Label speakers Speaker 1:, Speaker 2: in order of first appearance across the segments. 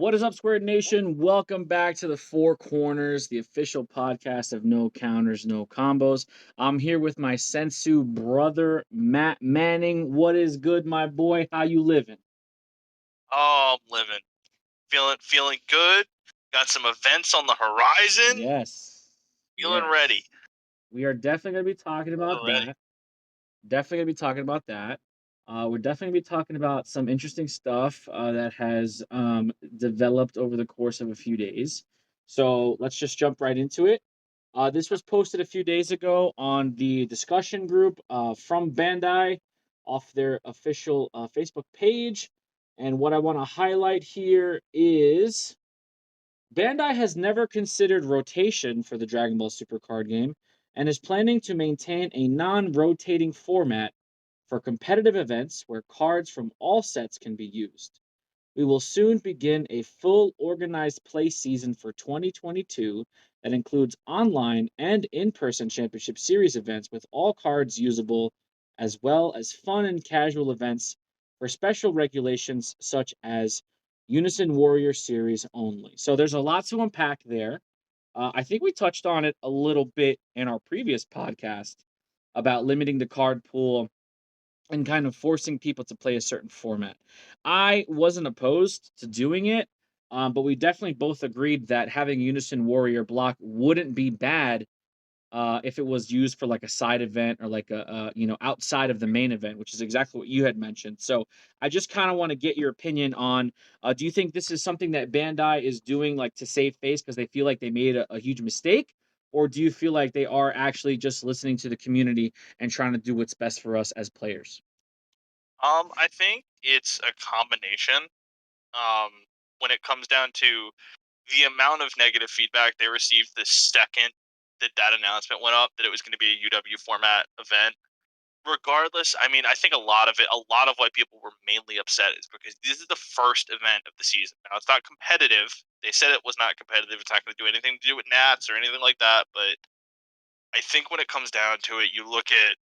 Speaker 1: What is up, Squared Nation? Welcome back to the Four Corners, the official podcast of No Counters, No Combos. I'm here with my sensu brother, Matt Manning. What is good, my boy? How you living?
Speaker 2: Oh, I'm living. Feeling good. Got some events on the horizon.
Speaker 1: Yes.
Speaker 2: Feeling
Speaker 1: Yes.
Speaker 2: ready.
Speaker 1: We are definitely going to be talking about
Speaker 2: Feeling ready.
Speaker 1: that. Definitely going to be talking about that. We're definitely going to be talking about some interesting stuff that has developed over the course of a few days. So let's just jump right into it. This was posted a few days ago on the discussion group from Bandai off their official Facebook page. And what I want to highlight here is Bandai has never considered rotation for the Dragon Ball Super card game and is planning to maintain a non rotating format for competitive events where cards from all sets can be used. We will soon begin a full organized play season for 2022 that includes online and in person Championship Series events with all cards usable, as well as fun and casual events for special regulations such as Unison Warrior Series only. So there's a lot to unpack there. I think we touched on it a little bit in our previous podcast about limiting the card pool and kind of forcing people to play a certain format. I wasn't opposed to doing it, but we definitely both agreed that having Unison Warrior block wouldn't be bad if it was used for like a side event or like a outside of the main event, which is exactly what you had mentioned. So I just kind of want to get your opinion on. Do you think this is something that Bandai is doing like to save face because they feel like they made a huge mistake? Or do you feel like they are actually just listening to the community and trying to do what's best for us as players?
Speaker 2: I think it's a combination. Um, when it comes down to the amount of negative feedback they received the second that announcement went up that it was going to be a UW format event. Regardless, I mean, I think a lot of why people were mainly upset is because this is the first event of the season. Now, it's not competitive. They said it was not competitive. It's not going to do anything to do with Nats or anything like that. But I think when it comes down to it, you look at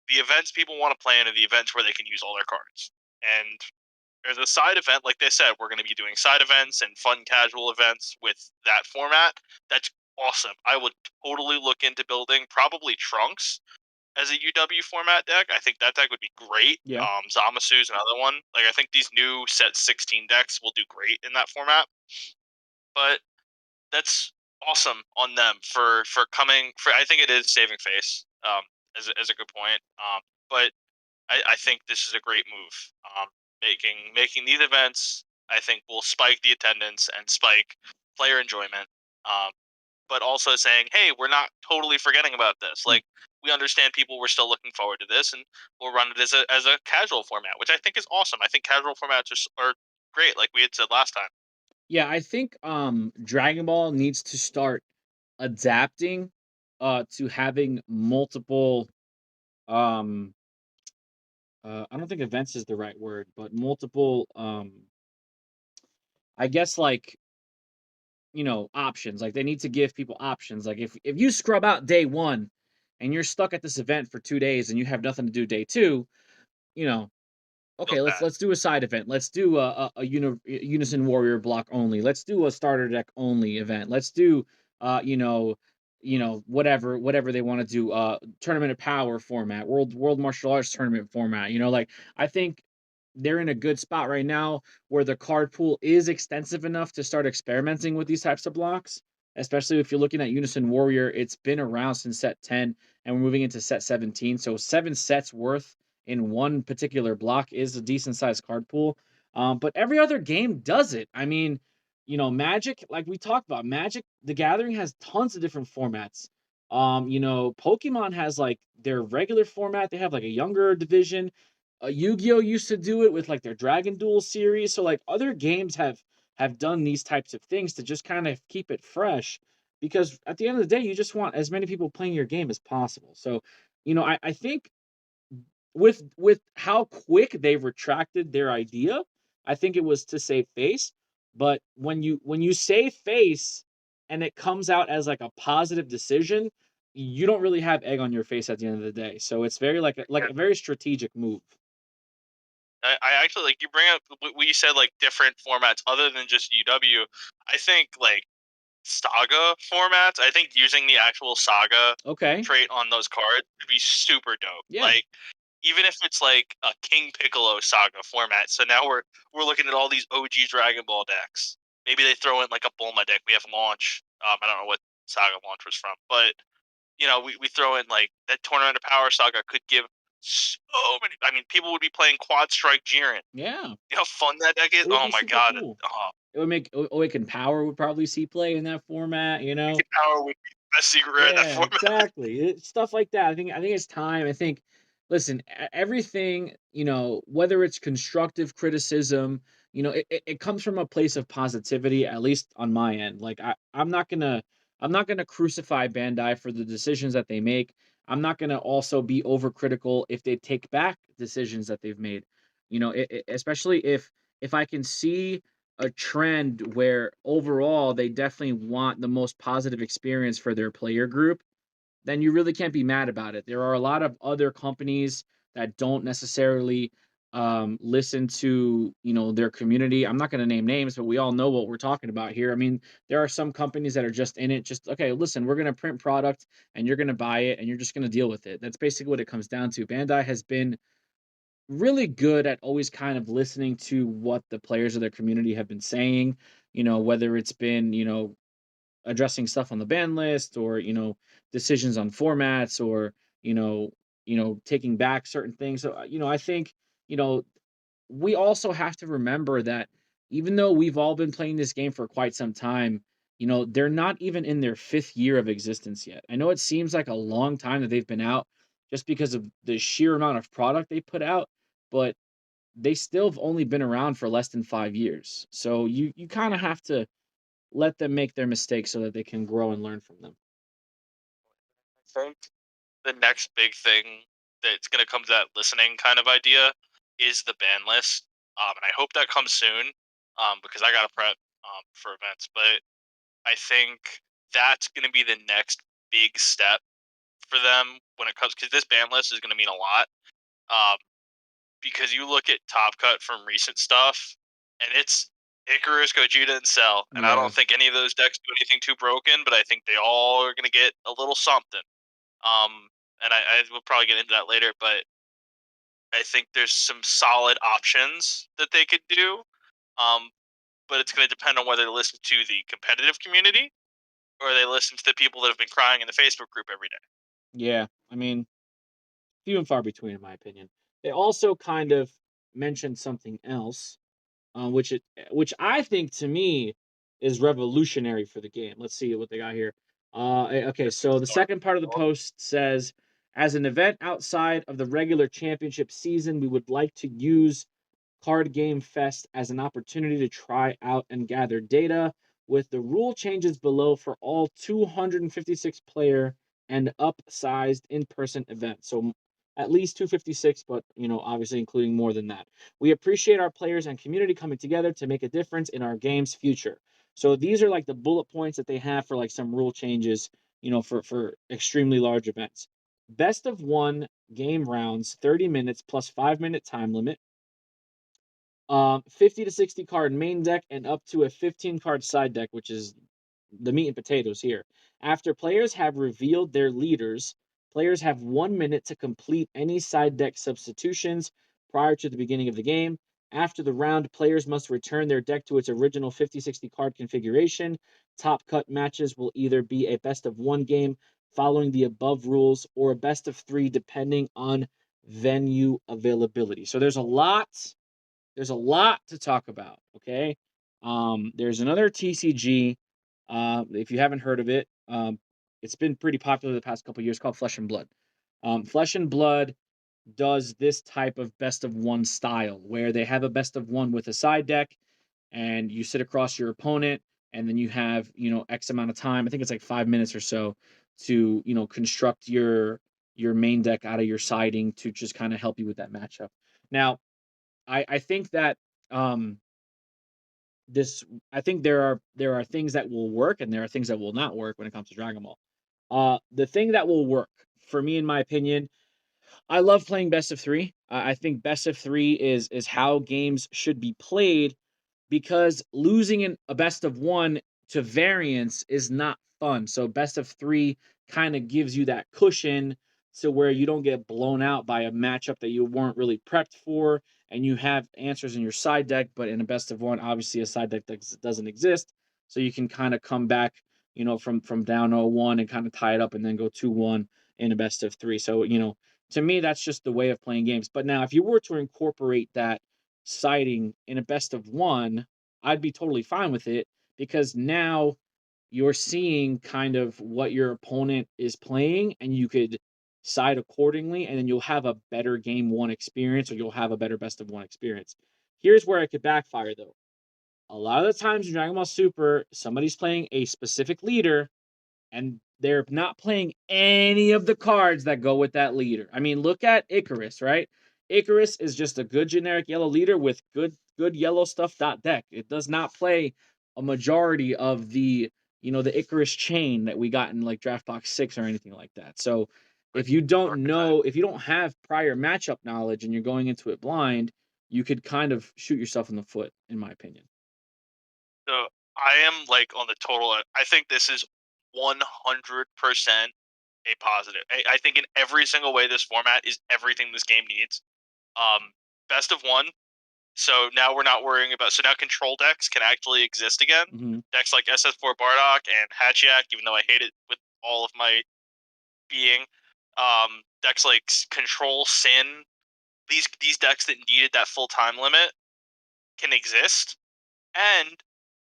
Speaker 2: the events people want to play in are the events where they can use all their cards. And there's a side event, like they said, we're going to be doing side events and fun casual events with that format. That's awesome. I would totally look into building probably Trunks as a UW format deck. I think that deck would be great.
Speaker 1: Yeah.
Speaker 2: Zamasu's another one. Like I think these new set 16 decks will do great in that format. But that's awesome on them for coming for. I think it is saving face. As a good point. But I think this is a great move. Making these events, I think, will spike the attendance and spike player enjoyment. Um, but also saying, hey, we're not totally forgetting about this.
Speaker 1: Mm.
Speaker 2: Like we understand people were still looking forward to this, and we'll run it as a casual format, which I think is awesome. I think casual formats are great, like we had said last time.
Speaker 1: Yeah, I think Dragon Ball needs to start adapting to having multiple um I don't think events is the right word, but multiple I guess like options. Like they need to give people options. Like if you scrub out day 1 and you're stuck at this event for 2 days and you have nothing to do day 2, you know, okay,
Speaker 2: Feels bad.
Speaker 1: let's do a side event. Let's do Unison Warrior block only. Let's do a starter deck only event. Let's do uh you know whatever they want to do, tournament of power format, world martial arts tournament format. Like I think they're in a good spot right now where the card pool is extensive enough to start experimenting with these types of blocks. Especially if you're looking at Unison Warrior, it's been around since set 10 and we're moving into set 17. So 7 sets worth in one particular block is a decent sized card pool. But every other game does it. I mean, Magic, like we talked about, Magic the Gathering has tons of different formats. Pokemon has like their regular format. They have like a younger division. Yu-Gi-Oh used to do it with like their Dragon Duel series. So like other games have done these types of things to just kind of keep it fresh. Because at the end of the day, you just want as many people playing your game as possible. So, I think with how quick they retracted their idea, I think it was to save face. But when you save face and it comes out as like a positive decision, you don't really have egg on your face at the end of the day. So it's very like a very strategic move.
Speaker 2: I actually like you bring up we said like different formats other than just UW. I think like saga formats. I think using the actual saga
Speaker 1: Okay.
Speaker 2: trait on those cards would be super dope.
Speaker 1: Yeah.
Speaker 2: Like even if it's like a King Piccolo saga format. So now we're looking at all these OG Dragon Ball decks. Maybe they throw in like a Bulma deck. We have launch. I don't know what saga launch was from, but we throw in like that Tournament of Power saga could give so many. I mean, people would be playing Quad Strike Jiren.
Speaker 1: Yeah.
Speaker 2: You know how fun that deck is?
Speaker 1: It would
Speaker 2: Oh
Speaker 1: be
Speaker 2: my
Speaker 1: super
Speaker 2: god.
Speaker 1: cool. It would make Awakened Power would probably see play in that format, you know?
Speaker 2: Power would be the best secret rare in that
Speaker 1: Yeah,
Speaker 2: format.
Speaker 1: exactly. Stuff like that. I think it's time. I think, listen, everything, whether it's constructive criticism, it comes from a place of positivity, at least on my end. Like I'm not gonna crucify Bandai for the decisions that they make. I'm not gonna also be overcritical if they take back decisions that they've made. Especially if I can see a trend where overall they definitely want the most positive experience for their player group, then you really can't be mad about it. There are a lot of other companies that don't necessarily listen to their community. I'm not going to name names, but we all know what we're talking about here. I mean, there are some companies that are just in it, just okay. Listen, we're going to print product, and you're going to buy it, and you're just going to deal with it. That's basically what it comes down to. Bandai has been really good at always kind of listening to what the players of their community have been saying, whether it's been, addressing stuff on the ban list or, decisions on formats or, you know, taking back certain things. So, I think, you know, we also have to remember that even though we've all been playing this game for quite some time, they're not even in their fifth year of existence yet. I know it seems like a long time that they've been out just because of the sheer amount of product they put out, but they still have only been around for less than 5 years. So you kind of have to let them make their mistakes so that they can grow and learn from them.
Speaker 2: I think the next big thing that's going to come to that listening kind of idea is the ban list. And I hope that comes soon because I got to prep for events. But I think that's going to be the next big step for them when it comes because this ban list is going to mean a lot. Um, because you look at Top Cut from recent stuff, and it's Icarus, Gogeta, and Cell. And I
Speaker 1: Yeah.
Speaker 2: don't think any of those decks do anything too broken, but I think they all are going to get a little something. And I will probably get into that later, but I think there's some solid options that they could do. Um, but it's going to depend on whether they listen to the competitive community or they listen to the people that have been crying in the Facebook group every day.
Speaker 1: Yeah. I mean, few and far between, in my opinion. They also kind of mentioned something else, which I think to me is revolutionary for the game. Let's see what they got here. Okay, so the second part of the post says, as an event outside of the regular championship season, we would like to use Card Game Fest as an opportunity to try out and gather data with the rule changes below for all 256 player and upsized in-person events. So at least 256, but obviously including more than that. We appreciate our players and community coming together to make a difference in our game's future. So these are like the bullet points that they have for like some rule changes, for extremely large events. Best of one game rounds, 30 minutes plus 5-minute time limit. 50 to 60 card main deck and up to a 15 card side deck, which is the meat and potatoes here. After players have revealed their leaders, players have 1 minute to complete any side deck substitutions prior to the beginning of the game. After the round, players must return their deck to its original 50-60 card configuration. Top cut matches will either be a best of one game following the above rules or a best of three depending on venue availability. So there's a lot to talk about. Okay. There's another TCG. If you haven't heard of it, it's been pretty popular the past couple years, called Flesh and Blood. Flesh and Blood does this type of best of one style where they have a best of one with a side deck and you sit across your opponent and then you have, X amount of time. I think it's like 5 minutes or so to, construct your main deck out of your siding to just kind of help you with that matchup. Now, I think that um this I think there are things that will work and there are things that will not work when it comes to Dragon Ball. The thing that will work for me, in my opinion, I love playing best of three. I think best of three is how games should be played because losing in a best of one to variance is not fun. So best of three kind of gives you that cushion to where you don't get blown out by a matchup that you weren't really prepped for, and you have answers in your side deck. But in a best of one, obviously a side deck that doesn't exist, so you can kind of come back, from down 0-1 and kind of tie it up, and then go 2-1 in a best of three. So to me, that's just the way of playing games. But now, if you were to incorporate that siding in a best of one, I'd be totally fine with it because now you're seeing kind of what your opponent is playing and you could side accordingly, and then you'll have a better game one experience, or you'll have a better best of one experience. Here's where it could backfire though. A lot of the times in Dragon Ball Super, somebody's playing a specific leader and they're not playing any of the cards that go with that leader. I mean, look at Icarus, right? Icarus is just a good generic yellow leader with good yellow stuff deck. It does not play a majority of the Icarus chain that we got in like draft box 6 or anything like that. So if you don't know, if you don't have prior matchup knowledge and you're going into it blind, you could kind of shoot yourself in the foot, in my opinion.
Speaker 2: So I am like on the total. I think this is 100% a positive. I think in every single way, this format is everything this game needs. Best of one. So now we're not worrying about. So now control decks can actually exist again.
Speaker 1: Mm-hmm.
Speaker 2: Decks like SS4 Bardock and Hatchiak, even though I hate it with all of my being. Decks like Control Sin. These decks that needed that full time limit can exist, and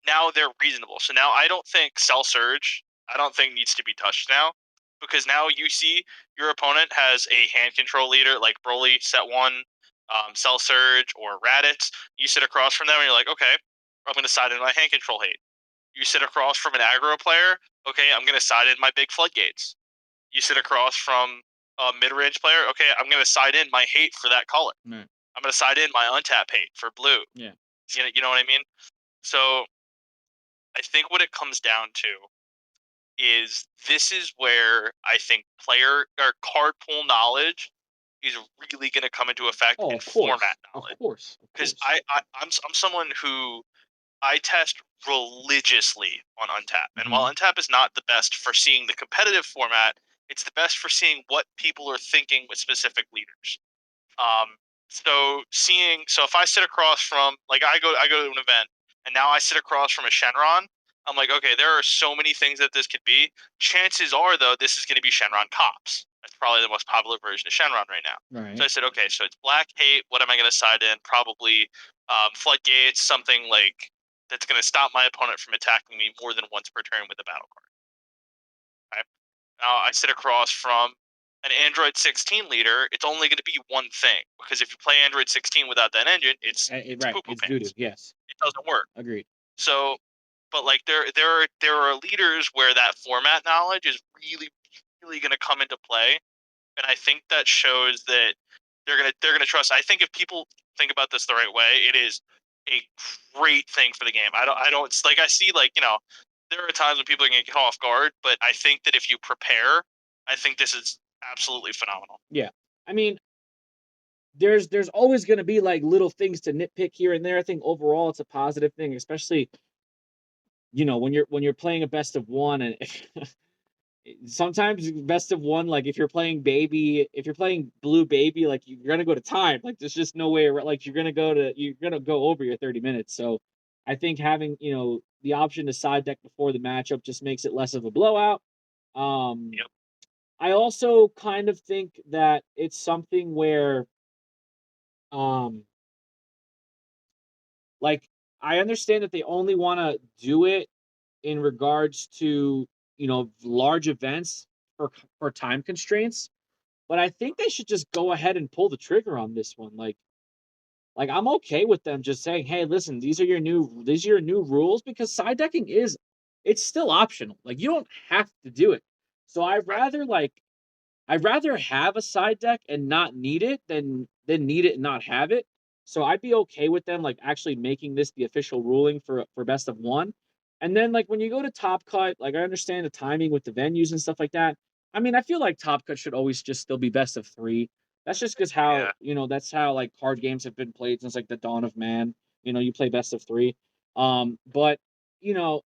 Speaker 2: now they're reasonable. So now I don't think Cell Surge, I don't think needs to be touched now, because now you see your opponent has a hand control leader like Broly, set one, Cell Surge, or Raditz. You sit across from them and you're like, okay, I'm going to side in my hand control hate. You sit across from an aggro player, okay, I'm going to side in my big floodgates. You sit across from a mid-range player, okay, I'm going to side in my hate for that color.
Speaker 1: Right.
Speaker 2: I'm going to side in my untap hate for blue.
Speaker 1: Yeah.
Speaker 2: You know what I mean? So I think what it comes down to is this is where I think player or card pool knowledge is really going to come into effect
Speaker 1: Oh,
Speaker 2: in
Speaker 1: of course.
Speaker 2: format
Speaker 1: Of
Speaker 2: knowledge.
Speaker 1: course. Of
Speaker 2: Because
Speaker 1: course.
Speaker 2: I'm someone who I test religiously on Untap, and while
Speaker 1: Mhm.
Speaker 2: Untap is not the best for seeing the competitive format, it's the best for seeing what people are thinking with specific leaders. So if I sit across from like I go to an event and now I sit across from a Shenron, I'm like, okay, there are so many things that this could be. Chances are though, this is going to be Shenron Cops. That's probably the most popular version of Shenron right now. So
Speaker 1: Right.
Speaker 2: I said, okay, so it's Black Hate. What am I going to side in? Probably Floodgates, something like that's going to stop my opponent from attacking me more than once per turn with a battle card. Okay? I sit across from an Android 16 leader, it's only going to be one thing, because if you play Android 16 without that engine, it's
Speaker 1: Right.
Speaker 2: poo poo
Speaker 1: It's doo-doo.
Speaker 2: pants.
Speaker 1: Yes.
Speaker 2: It doesn't work.
Speaker 1: Agreed.
Speaker 2: So, but like there are leaders where that format knowledge is really going to come into play, and I think that shows that they're gonna trust. I think if people think about this the right way, it is a great thing for the game. I don't it's like I see like there are times when people are gonna get off guard, but I think that if you prepare, I think this is absolutely phenomenal.
Speaker 1: Yeah. I mean, there's always going to be like little things to nitpick here and there. I think overall it's a positive thing, especially when you're playing a best of one, and sometimes best of one, like if you're playing blue baby, like you're gonna go to time. Like there's just no way like you're gonna go over your 30 minutes. So I think having the option to side deck before the matchup just makes it less of a blowout. Um
Speaker 2: Yep.
Speaker 1: I also kind of think that it's something where um like I understand that they only want to do it in regards to large events for time constraints. But I think they should just go ahead and pull the trigger on this one. Like I'm okay with them just saying, "Hey, listen, these are your new rules," because side decking it's still optional. Like you don't have to do it. So
Speaker 2: Right.
Speaker 1: I'd rather have a side deck and not need it than need it and not have it. So I'd be okay with them like actually making this the official ruling for best of one. And then like when you go to Top Cut, like I understand the timing with the venues and stuff like that. I mean, I feel like Top Cut should always just still be best of three. That's just because how
Speaker 2: Yeah.
Speaker 1: that's how like card games have been played since like the dawn of man. You play best of three. But you know,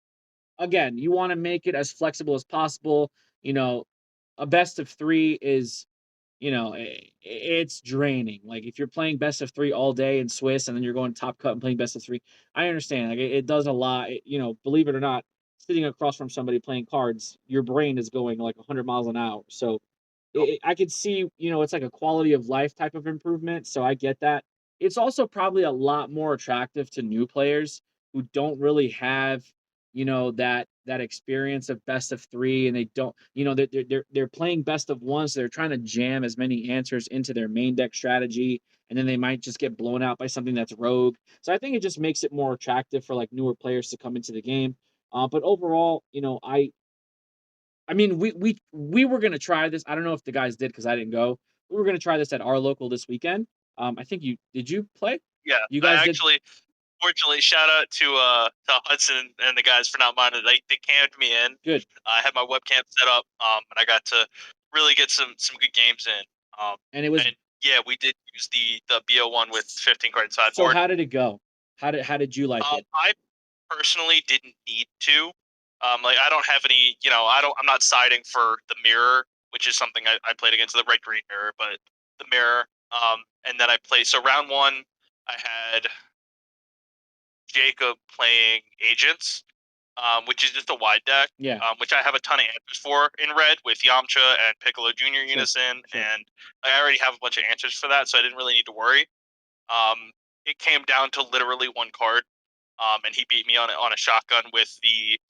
Speaker 1: again, you want to make it as flexible as possible. You know, a best of three is it's draining. Like if you're playing best of three all day in Swiss and then you're going top cut and playing best of three, I understand. Like it does a lot. Believe it or not, sitting across from somebody playing cards, your brain is going like 100 miles an hour. So I could see, it's like a quality of life type of improvement. So I get that. It's also probably a lot more attractive to new players who don't really have, that experience of best of three, and they don't, they're playing best of one, so they're trying to jam as many answers into their main deck strategy, and then they might just get blown out by something that's rogue. So I think it just makes it more attractive for like newer players to come into the game. But overall, I mean, we were gonna try this. I don't know if the guys did because I didn't go. We were gonna try this at our local this weekend. I think you play?
Speaker 2: Yeah.
Speaker 1: You
Speaker 2: I
Speaker 1: guys did?
Speaker 2: actually, fortunately, shout out to Hudson and the guys for not minding. They cammed me in.
Speaker 1: Good.
Speaker 2: I had my webcam set up, and I got to really get some good games in.
Speaker 1: And it was
Speaker 2: And yeah, we did use the Bo1 with 15 card
Speaker 1: so.
Speaker 2: sideboard.
Speaker 1: How did it go? How did you like it?
Speaker 2: I personally didn't need to. Like I don't have any, I'm not siding for the mirror, which is something I played against the red green mirror, but the mirror. And then I played. So round one, I had Jacob playing agents, which is just a wide deck,
Speaker 1: Yeah.
Speaker 2: which I have a ton of answers for in red with Yamcha and Piccolo Jr.
Speaker 1: Sure.
Speaker 2: Unison,
Speaker 1: Sure.
Speaker 2: and I already have a bunch of answers for that, so I didn't really need to worry. It came down to literally one card, and he beat me on a shotgun with the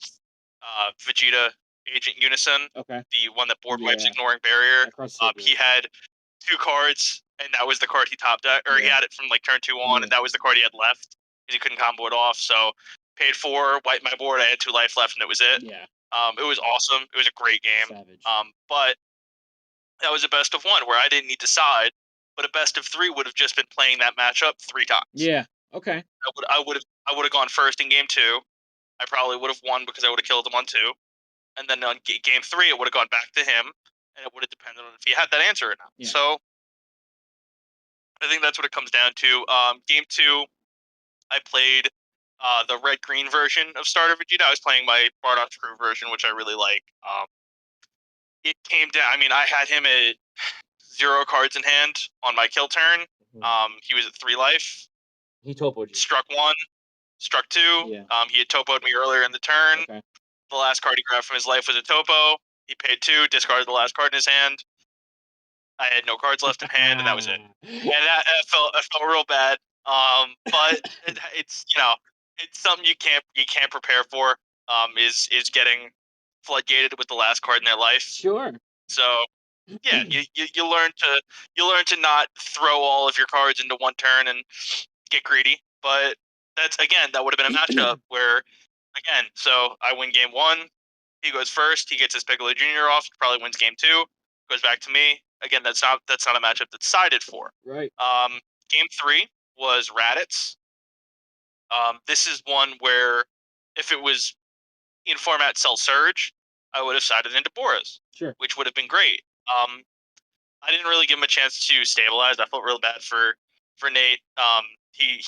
Speaker 2: Vegeta Agent Unison,
Speaker 1: Okay.
Speaker 2: the one that board wipes
Speaker 1: Yeah.
Speaker 2: ignoring barrier.
Speaker 1: That card's so
Speaker 2: He
Speaker 1: good.
Speaker 2: had two cards, and that was the card he top deck, or he
Speaker 1: Yeah.
Speaker 2: had it from like turn two on,
Speaker 1: Yeah.
Speaker 2: and that was the card he had left because he couldn't combo it off. So paid four, wiped my board. I had 2 life left, and it was it.
Speaker 1: Yeah.
Speaker 2: It was awesome. It was a great game.
Speaker 1: Savage.
Speaker 2: But that was a best of one where I didn't need to side, but a best of three would have just been playing that matchup 3 times.
Speaker 1: Yeah. Okay.
Speaker 2: I would have gone first in game 2. I probably would have won because I would have killed him on 2. And then on game 3, it would have gone back to him, and it would have depended on if he had that answer or not.
Speaker 1: Yeah.
Speaker 2: So I think that's what it comes down to. Game 2, I played the red green version of Starter Vegeta. I was playing my Bardock Crew version, which I really like. It came down. I mean, I had him at 0 cards in hand on my kill turn. He was at 3 life.
Speaker 1: He topoed you.
Speaker 2: Struck 1, struck 2.
Speaker 1: Yeah.
Speaker 2: He had topoed me earlier in the turn.
Speaker 1: Okay.
Speaker 2: The last card he grabbed from his life was a topo. He paid 2, discarded the last card in his hand. I had no cards left in hand, and that was it. And that I felt real bad. But it's it's something you can't prepare for. Is getting floodgated with the last card in their life.
Speaker 1: Sure.
Speaker 2: So yeah, you learn to not throw all of your cards into one turn and get greedy. But that would have been a matchup where again, so I win game 1. He goes first. He gets his Piccolo Jr. off. Probably wins game 2. Goes back to me. Again, that's not a matchup that's sided for.
Speaker 1: Right.
Speaker 2: Game 3 was Raditz. This is one where if it was in format Cell Surge, I would have sided into Boras.
Speaker 1: Sure.
Speaker 2: Which would have been great. I didn't really give him a chance to stabilize. I felt real bad for Nate. He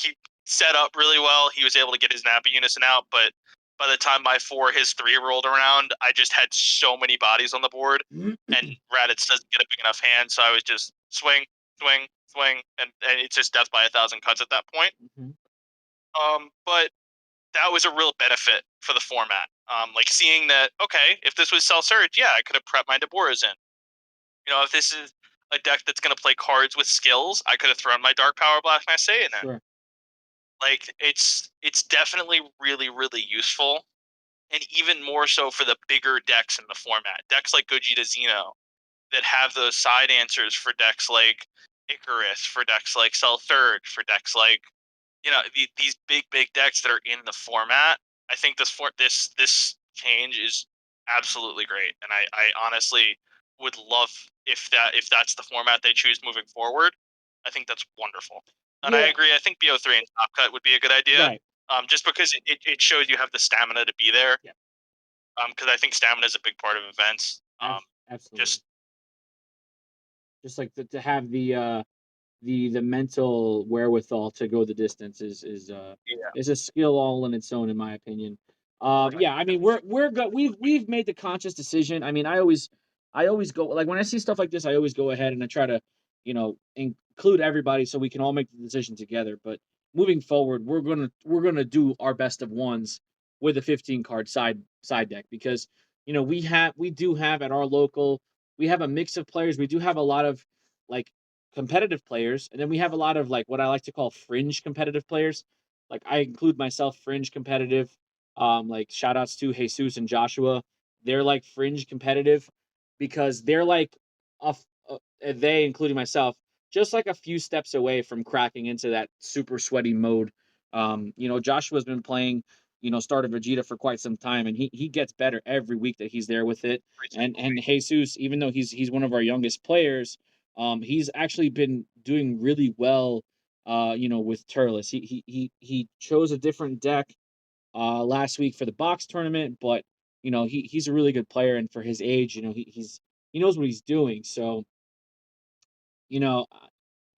Speaker 2: set up really well. He was able to get his Nappa Unison out, but by the time my 4, his 3 rolled around, I just had so many bodies on the board, and Raditz doesn't get a big enough hand, so I was just swing, swing, swing, and it's just death by 1,000 cuts at that point. But that was a real benefit for the format. Like seeing that, okay, if this was Cell Surge, yeah, I could have prepped my Deborahs in. If this is a deck that's going to play cards with skills, I could have thrown my Dark Power Black Massey in it.
Speaker 1: Sure.
Speaker 2: Like it's definitely really, really useful, and even more so for the bigger decks in the format. Decks like Gogeta Xeno that have those side answers for decks like Icarus, for decks like Cell Surge, for decks like these big decks that are in the format. I think this change is absolutely great, and I honestly would love if that's the format they choose moving forward. I think that's wonderful, and I agree. I think BO3 and Top Cut would be a good idea.
Speaker 1: Right.
Speaker 2: Just because it shows you have the stamina to be there.
Speaker 1: Yeah.
Speaker 2: Because I think stamina is a big part of events.
Speaker 1: Absolutely. Just like to have the mental wherewithal to go the distance
Speaker 2: Yeah.
Speaker 1: is a skill all in its own, in my opinion.
Speaker 2: Right.
Speaker 1: Yeah, I mean we're good. We've made the conscious decision. I mean, I always go like when I see stuff like this, I always go ahead and I try to, include everybody so we can all make the decision together. But moving forward, we're gonna do our best of ones with a 15 card side deck because we do have at our local we have a mix of players. We do have a lot of like competitive players, and then we have a lot of like what I like to call fringe competitive players. Like I include myself fringe competitive. Like shout outs to Jesus and Joshua. They're like fringe competitive because they're like they, including myself, just like a few steps away from cracking into that super sweaty mode. Joshua's been playing, started Vegeta for quite some time, and he gets better every week that he's there with it.
Speaker 2: Every
Speaker 1: And
Speaker 2: single
Speaker 1: and
Speaker 2: week.
Speaker 1: Jesus, even though he's one of our youngest players, he's actually been doing really well. With Turles, he chose a different deck last week for the box tournament, but he's a really good player, and for his age, he knows what he's doing. So you know,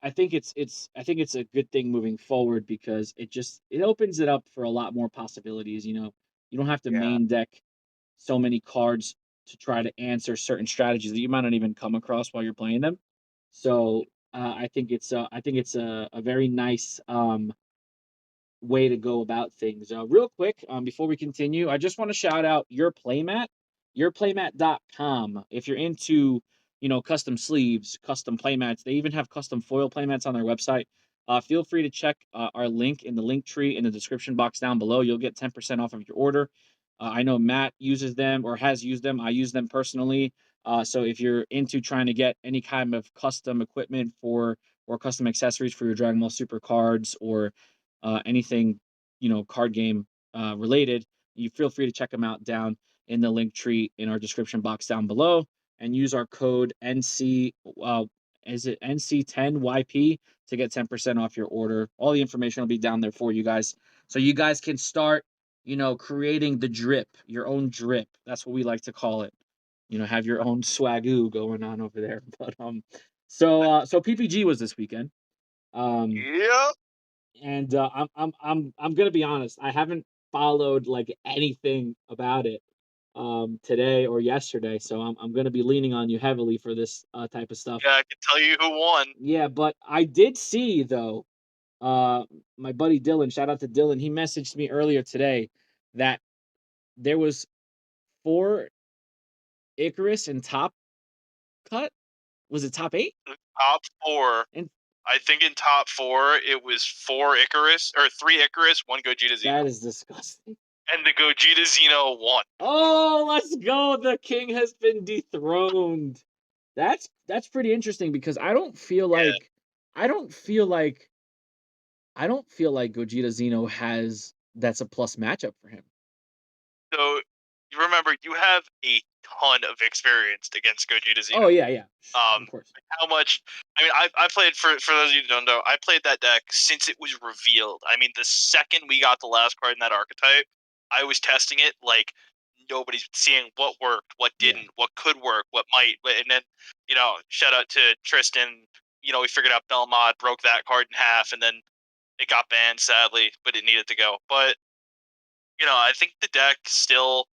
Speaker 1: I think it's a good thing moving forward because it opens it up for a lot more possibilities. You don't have to
Speaker 2: Yeah.
Speaker 1: main deck so many cards to try to answer certain strategies that you might not even come across while you're playing them. So I think it's a very nice way to go about things. Real quick, before we continue, I just want to shout out Your Playmat, yourplaymat.com. If you're into, custom sleeves, custom playmats, they even have custom foil playmats on their website. Feel free to check our link in the link tree in the description box down below. You'll get 10% off of your order. I know Matt uses them or has used them. I use them personally. So if you're into trying to get any kind of custom equipment or custom accessories for your Dragon Ball Super cards or anything card game related, you feel free to check them out down in the link tree in our description box down below and use our code NC is it NC10YP to get 10% off your order. All the information will be down there for you guys. So you guys can start, creating the drip, your own drip. That's what we like to call it. Have your own swagoo going on over there. But PPG was this weekend. Um
Speaker 2: Yeah.
Speaker 1: and I'm gonna be honest. I haven't followed like anything about it today or yesterday, so I'm gonna be leaning on you heavily for this type of stuff.
Speaker 2: Yeah. I can tell you who won.
Speaker 1: Yeah, but I did see though, uh, my buddy Dylan. Shout out to Dylan. He messaged me earlier today that there was 4 Icarus in top cut. Was it top 8?
Speaker 2: The top four.
Speaker 1: And
Speaker 2: I think in top four it was 4 Icarus or 3 Icarus, 1 Gogeta
Speaker 1: that
Speaker 2: Xeno,
Speaker 1: is disgusting.
Speaker 2: and the Gogeta Xeno won.
Speaker 1: Oh, let's go! The king has been dethroned. That's pretty interesting because
Speaker 2: Yeah.
Speaker 1: I don't feel like I don't feel like Gogeta Zeno has that's a plus matchup for him.
Speaker 2: So you remember you have a ton of experience against Gogeta Xeno.
Speaker 1: Oh yeah, yeah.
Speaker 2: Um,
Speaker 1: Of course.
Speaker 2: how much? I mean, I played for those of you who don't know, I played that deck since it was revealed. I mean, the second we got the last card in that archetype, I was testing it like nobody's seeing what worked, what
Speaker 1: Yeah.
Speaker 2: didn't, what could work, what might, and then shout out to Tristan. We figured out Belmont, broke that card in half, and then it got banned sadly, but it needed to go. But I think the deck still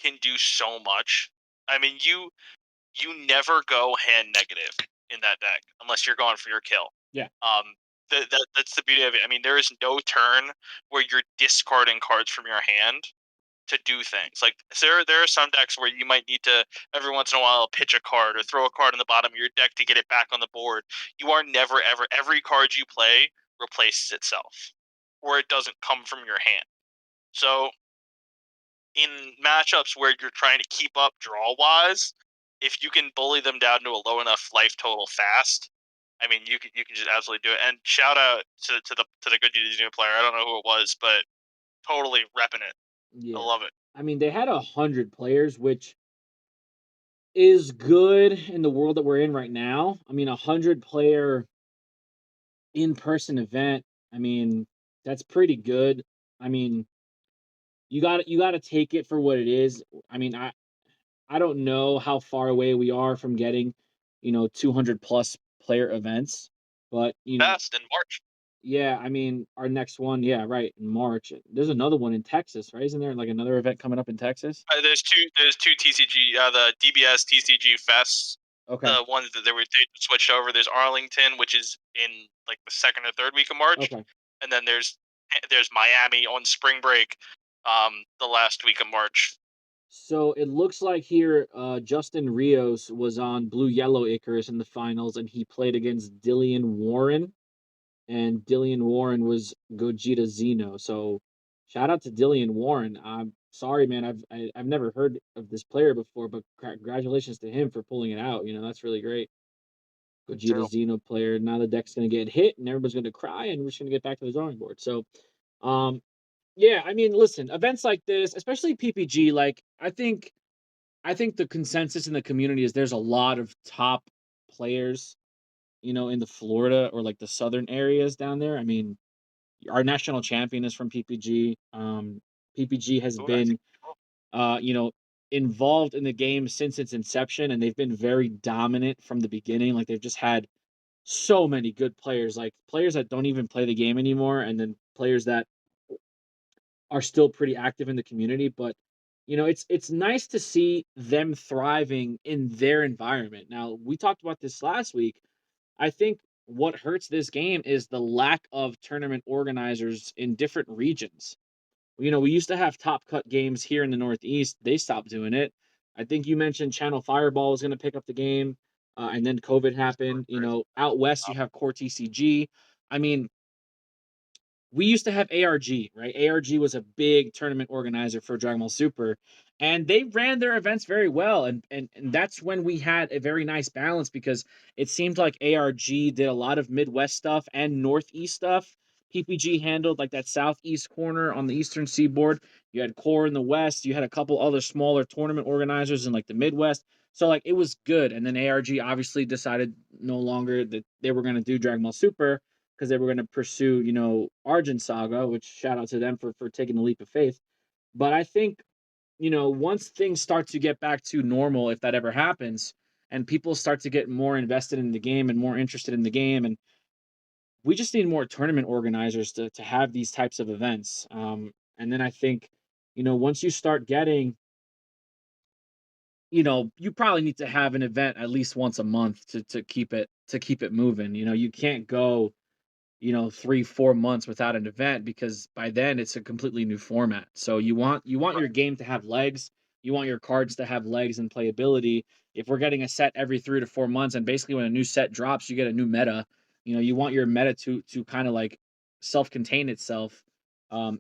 Speaker 2: can do so much. I mean, you never go hand negative in that deck unless you're going for your kill.
Speaker 1: Yeah.
Speaker 2: That's the beauty of it. I mean, there is no turn where you're discarding cards from your hand to do things. Like there are some decks where you might need to every once in a while pitch a card or throw a card in the bottom of your deck to get it back on the board. You are never ever every card you play replaces itself, or it doesn't come from your hand. So in matchups where you're trying to keep up draw wise, if you can bully them down to a low enough life total fast, I mean you can just absolutely do it. And shout out to the good new player. I don't know who it was, but totally repping it. I
Speaker 1: Yeah.
Speaker 2: love it.
Speaker 1: I mean, they had 100 players, which is good in the world that we're in right now. I mean, 100 player in-person event. I mean, that's pretty good. I mean, you got to take it for what it is. I mean, I don't know how far away we are from getting 200 plus player events. But
Speaker 2: Fast in March.
Speaker 1: yeah, I mean, our next one, yeah, right, in March. There's another one in Texas, right? Isn't there like another event coming up in Texas?
Speaker 2: There's two TCG, the DBS TCG fests.
Speaker 1: Okay.
Speaker 2: The ones that they switched over. There's Arlington, which is in like the second or third week of March,
Speaker 1: Okay.
Speaker 2: and then there's Miami on spring break, the last week of March.
Speaker 1: So it looks like here, Justin Rios was on Blue Yellow Icarus in the finals, and he played against Dillian Warren, and Dillian Warren was Gogeta Zeno. So shout out to Dillian Warren. I'm sorry, man. I've never heard of this player before, but congratulations to him for pulling it out. That's really great. Gogeta
Speaker 2: True.
Speaker 1: Zeno player. Now the deck's gonna get hit, and everybody's gonna cry, and we're just gonna get back to the drawing board. So, um, yeah, I mean, listen, events like this, especially PPG, like I think the consensus in the community is there's a lot of top players, in the Florida or like the southern areas down there. I mean, our national champion is from PPG. PPG has
Speaker 2: Ooh, that's
Speaker 1: been, uh, you know, involved in the game since its inception, and they've been very dominant from the beginning. Like they've just had so many good players, like players that don't even play the game anymore, and then players that are still pretty active in the community. But it's nice to see them thriving in their environment. Now, we talked about this last week. I think what hurts this game is the lack of tournament organizers in different regions. We used to have top cut games here in the Northeast. They stopped doing it. I think you mentioned Channel Fireball was going to pick up the game, and then COVID happened. Out west you have Core TCG. I mean, we used to have ARG, right? ARG was a big tournament organizer for Dragon Ball Super, and they ran their events very well. And that's when we had a very nice balance because it seemed like ARG did a lot of Midwest stuff and Northeast stuff. PPG handled like that Southeast corner on the Eastern Seaboard. You had Core in the West. You had a couple other smaller tournament organizers in like the Midwest. So like it was good. And then ARG obviously decided no longer that they were going to do Dragon Ball Super because they were going to pursue, Argent Saga, which shout out to them for taking the leap of faith. But I think, once things start to get back to normal, if that ever happens, and people start to get more invested in the game and more interested in the game, and we just need more tournament organizers to have these types of events. And then I think, once you start getting, you probably need to have an event at least once a month to keep it moving. You can't go 3-4 months without an event because by then it's a completely new format. So you want your
Speaker 2: Right.
Speaker 1: game to have legs. You want your cards to have legs and playability. If we're getting a set every 3 to 4 months, and basically when a new set drops, you get a new meta. You want your meta to kind of like self-contain itself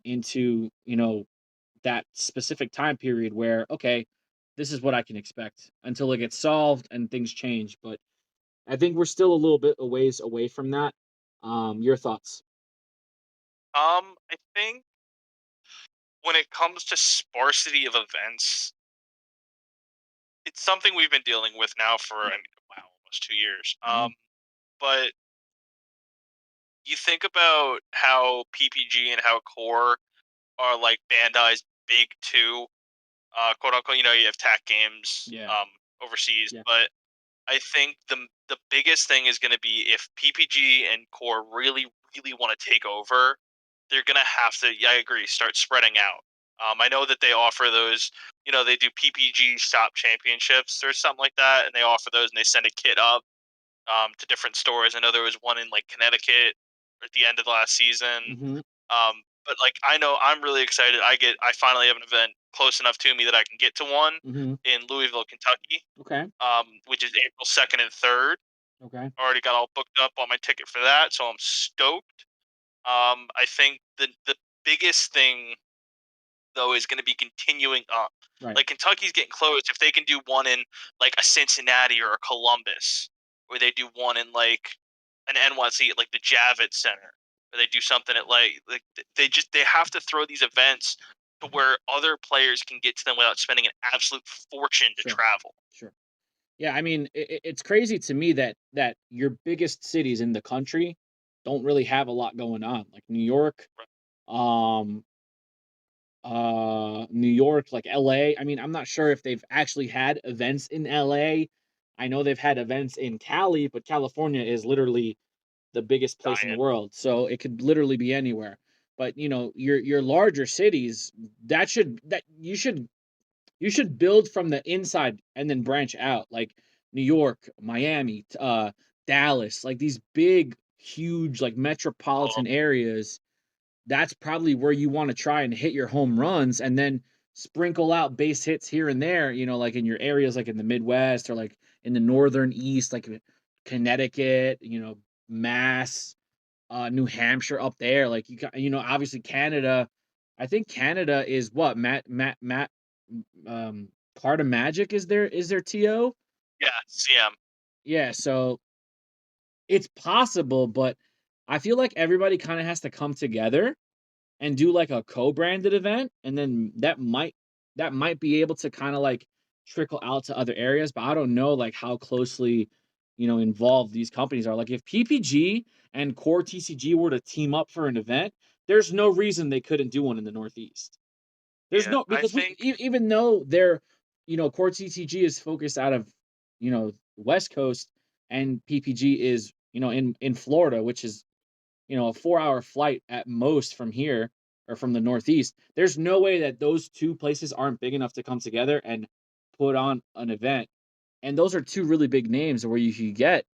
Speaker 1: into that specific time period where okay, this is what I can expect until it gets solved and things change. But I think we're still a little bit a ways away from that. Your thoughts?
Speaker 2: I think when it comes to sparsity of events, it's something we've been dealing with now for, I mean, wow, almost 2 years.
Speaker 1: Yeah.
Speaker 2: But you think about how PPG and how Core are like Bandai's big two, quote unquote. You have TAC games,
Speaker 1: Yeah.
Speaker 2: overseas,
Speaker 1: Yeah.
Speaker 2: but I think the biggest thing is going to be if PPG and Core really really want to take over, they're going to have to. Yeah, I agree. Start spreading out. I know that they offer those. They do PPG Shop Championships or something like that, and they offer those and they send a kit up, to different stores. I know there was one in like Connecticut at the end of the last season.
Speaker 1: Mhm.
Speaker 2: But like I know I'm really excited. I finally have an event close enough to me that I can get to one
Speaker 1: Mhm.
Speaker 2: in Louisville, Kentucky,
Speaker 1: Okay.
Speaker 2: which is April 2nd and 3rd.
Speaker 1: Okay.
Speaker 2: Already got all booked up on my ticket for that, so I'm stoked. I think the biggest thing though is going to be continuing up.
Speaker 1: Right.
Speaker 2: Like Kentucky's getting close. If they can do one in like a Cincinnati or a Columbus, or they do one in like an NYC at like the Javits Center, or they do something at like they have to throw these events to where other players can get to them without spending an absolute fortune to
Speaker 1: Sure.
Speaker 2: travel.
Speaker 1: Sure. Yeah, I mean, it's crazy to me that your biggest cities in the country don't really have a lot going on. Like New York, um, New York, like LA. I mean, I'm not sure if they've actually had events in LA. I know they've had events in Cali, but California is literally the biggest place in the
Speaker 2: Giant.
Speaker 1: world, so it could literally be anywhere. But your larger cities, that you should build from the inside and then branch out, like New York, Miami, Dallas, like these big, huge, like
Speaker 2: Oh,
Speaker 1: metropolitan areas. That's probably where you want to try and hit your home runs, and then sprinkle out base hits here and there, like in your areas, like in the Midwest or like in the northern east, like Connecticut, Mass, New Hampshire up there. Like obviously Canada. I think Canada is what Matt Carta Magic is their TO.
Speaker 2: yeah, CM.
Speaker 1: Yeah, so it's possible, but I feel like everybody kind of has to come together and do like a co-branded event, and then that might be able to kind of like trickle out to other areas. But I don't know like how closely involved these companies are. Like if PPG and Core TCG were to team up for an event, there's no reason they couldn't do one in the Northeast. There's
Speaker 2: Yeah,
Speaker 1: no,
Speaker 2: I
Speaker 1: because
Speaker 2: think
Speaker 1: even though they're Core TCG is focused out of West Coast, and PPG is in Florida, which is a 4-hour flight at most from here, or from the Northeast. There's no way that those two places aren't big enough to come together and put on an event. And those are two really big names where you could get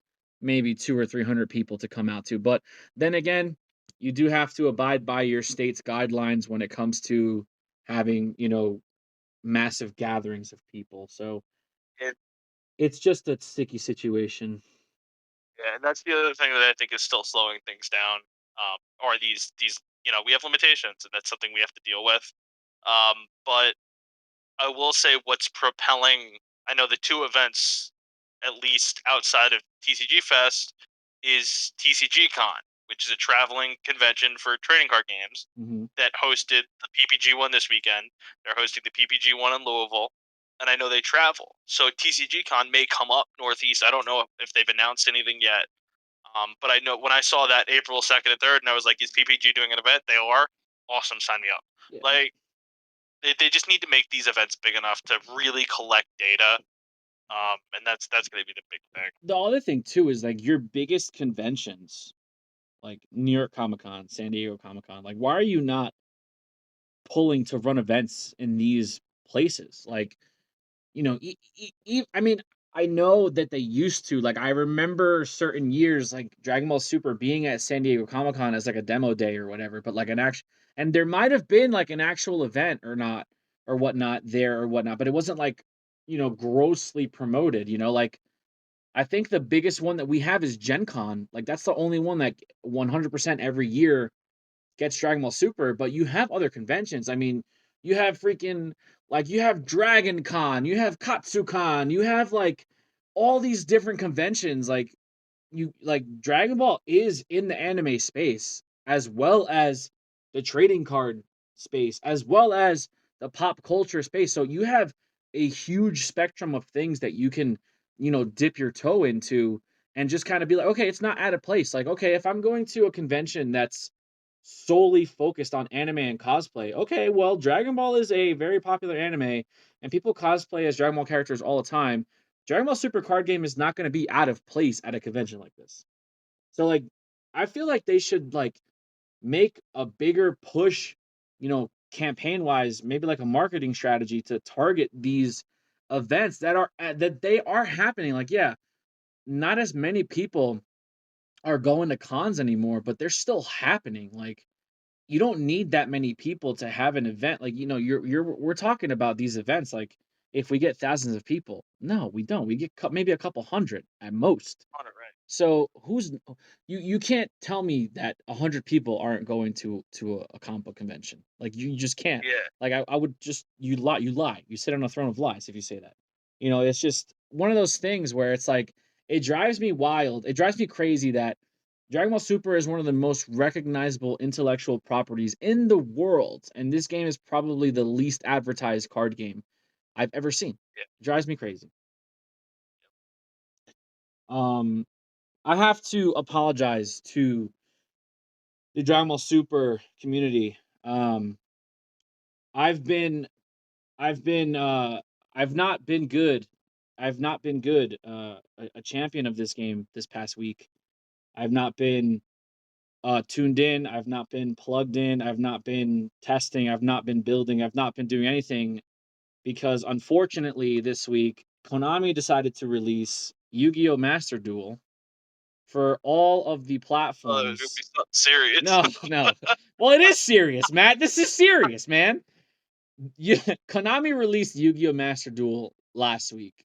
Speaker 1: maybe 200 or 300 people to come out to. But then again, you do have to abide by your state's guidelines when it comes to having, massive gatherings of people. So
Speaker 2: it.
Speaker 1: it's just a sticky situation.
Speaker 2: Yeah, and that's the other thing that I think is still slowing things down. Or these we have limitations, and that's something we have to deal with. But I will say what's propelling. I know the two events, at least outside of TCG Fest, is TCG Con, which is a traveling convention for trading card games
Speaker 1: Hmm.
Speaker 2: that hosted the PPG one this weekend. They're hosting the PPG one in Louisville, and I know they travel. So TCG Con may come up Northeast. I don't know if they've announced anything yet. But I know when I saw that April 2nd and 3rd, and I was like, is PPG doing an event? They are. Awesome, sign me up.
Speaker 1: Yeah.
Speaker 2: Like, they just need to make these events big enough to really collect data. And that's going to be the big thing.
Speaker 1: The other thing too is like your biggest conventions, like New York Comic Con, San Diego Comic Con. Like, why are you not pulling to run events in these places? Like, I mean, I know that they used to. Like, I remember certain years, like Dragon Ball Super being at San Diego Comic Con as like a demo day or whatever. But like and there might have been like an actual event or not, or whatnot there or whatnot. But it wasn't like grossly promoted. Like I think the biggest one that we have is Gen Con. Like that's the only one that 100% every year gets Dragon Ball Super, but you have other conventions. I mean, you have freaking like you have Dragon Con, you have Katsucon, you have like all these different conventions. Like Dragon Ball is in the anime space as well as the trading card space as well as the pop culture space. So you have a huge spectrum of things that you can, dip your toe into and just kind of be like, okay, it's not out of place. Like, okay, if I'm going to a convention that's solely focused on anime and cosplay, okay, well, Dragon Ball is a very popular anime and people cosplay as Dragon Ball characters all the time. Dragon Ball Super card game is not going to be out of place at a convention like this. So like I feel like they should like make a bigger push, campaign wise, maybe like a marketing strategy to target these events that they are happening. Like yeah, not as many people are going to cons anymore, but they're still happening. Like you don't need that many people to have an event. Like, we're talking about these events. Like if we get thousands of people, no, we don't. We get maybe a couple hundred at most.
Speaker 2: On it, right?
Speaker 1: So you can't tell me that 100 people aren't going to a comic book convention. Like you just can't.
Speaker 2: Yeah,
Speaker 1: Like I would just you lie. You sit on a throne of lies if you say that. It's just one of those things where it's like it drives me wild. It drives me crazy that Dragon Ball Super is one of the most recognizable intellectual properties in the world, and this game is probably the least advertised card game I've ever seen.
Speaker 2: yeah.
Speaker 1: It drives me crazy. Um, I have to apologize to the Dragon Ball Super community. I've been, I've been, I've not been good I've not been good, a champion of this game this past week. I've not been tuned in. I've not been plugged in. I've not been testing. I've not been building. I've not been doing anything because unfortunately this week Konami decided to release Yu-Gi-Oh! Master Duel for all of the
Speaker 2: It would be
Speaker 1: platforms.
Speaker 2: something serious.
Speaker 1: No, no. Well, it is serious, Matt. This is serious, man. Yeah, Konami released Yu-Gi-Oh! Master Duel last week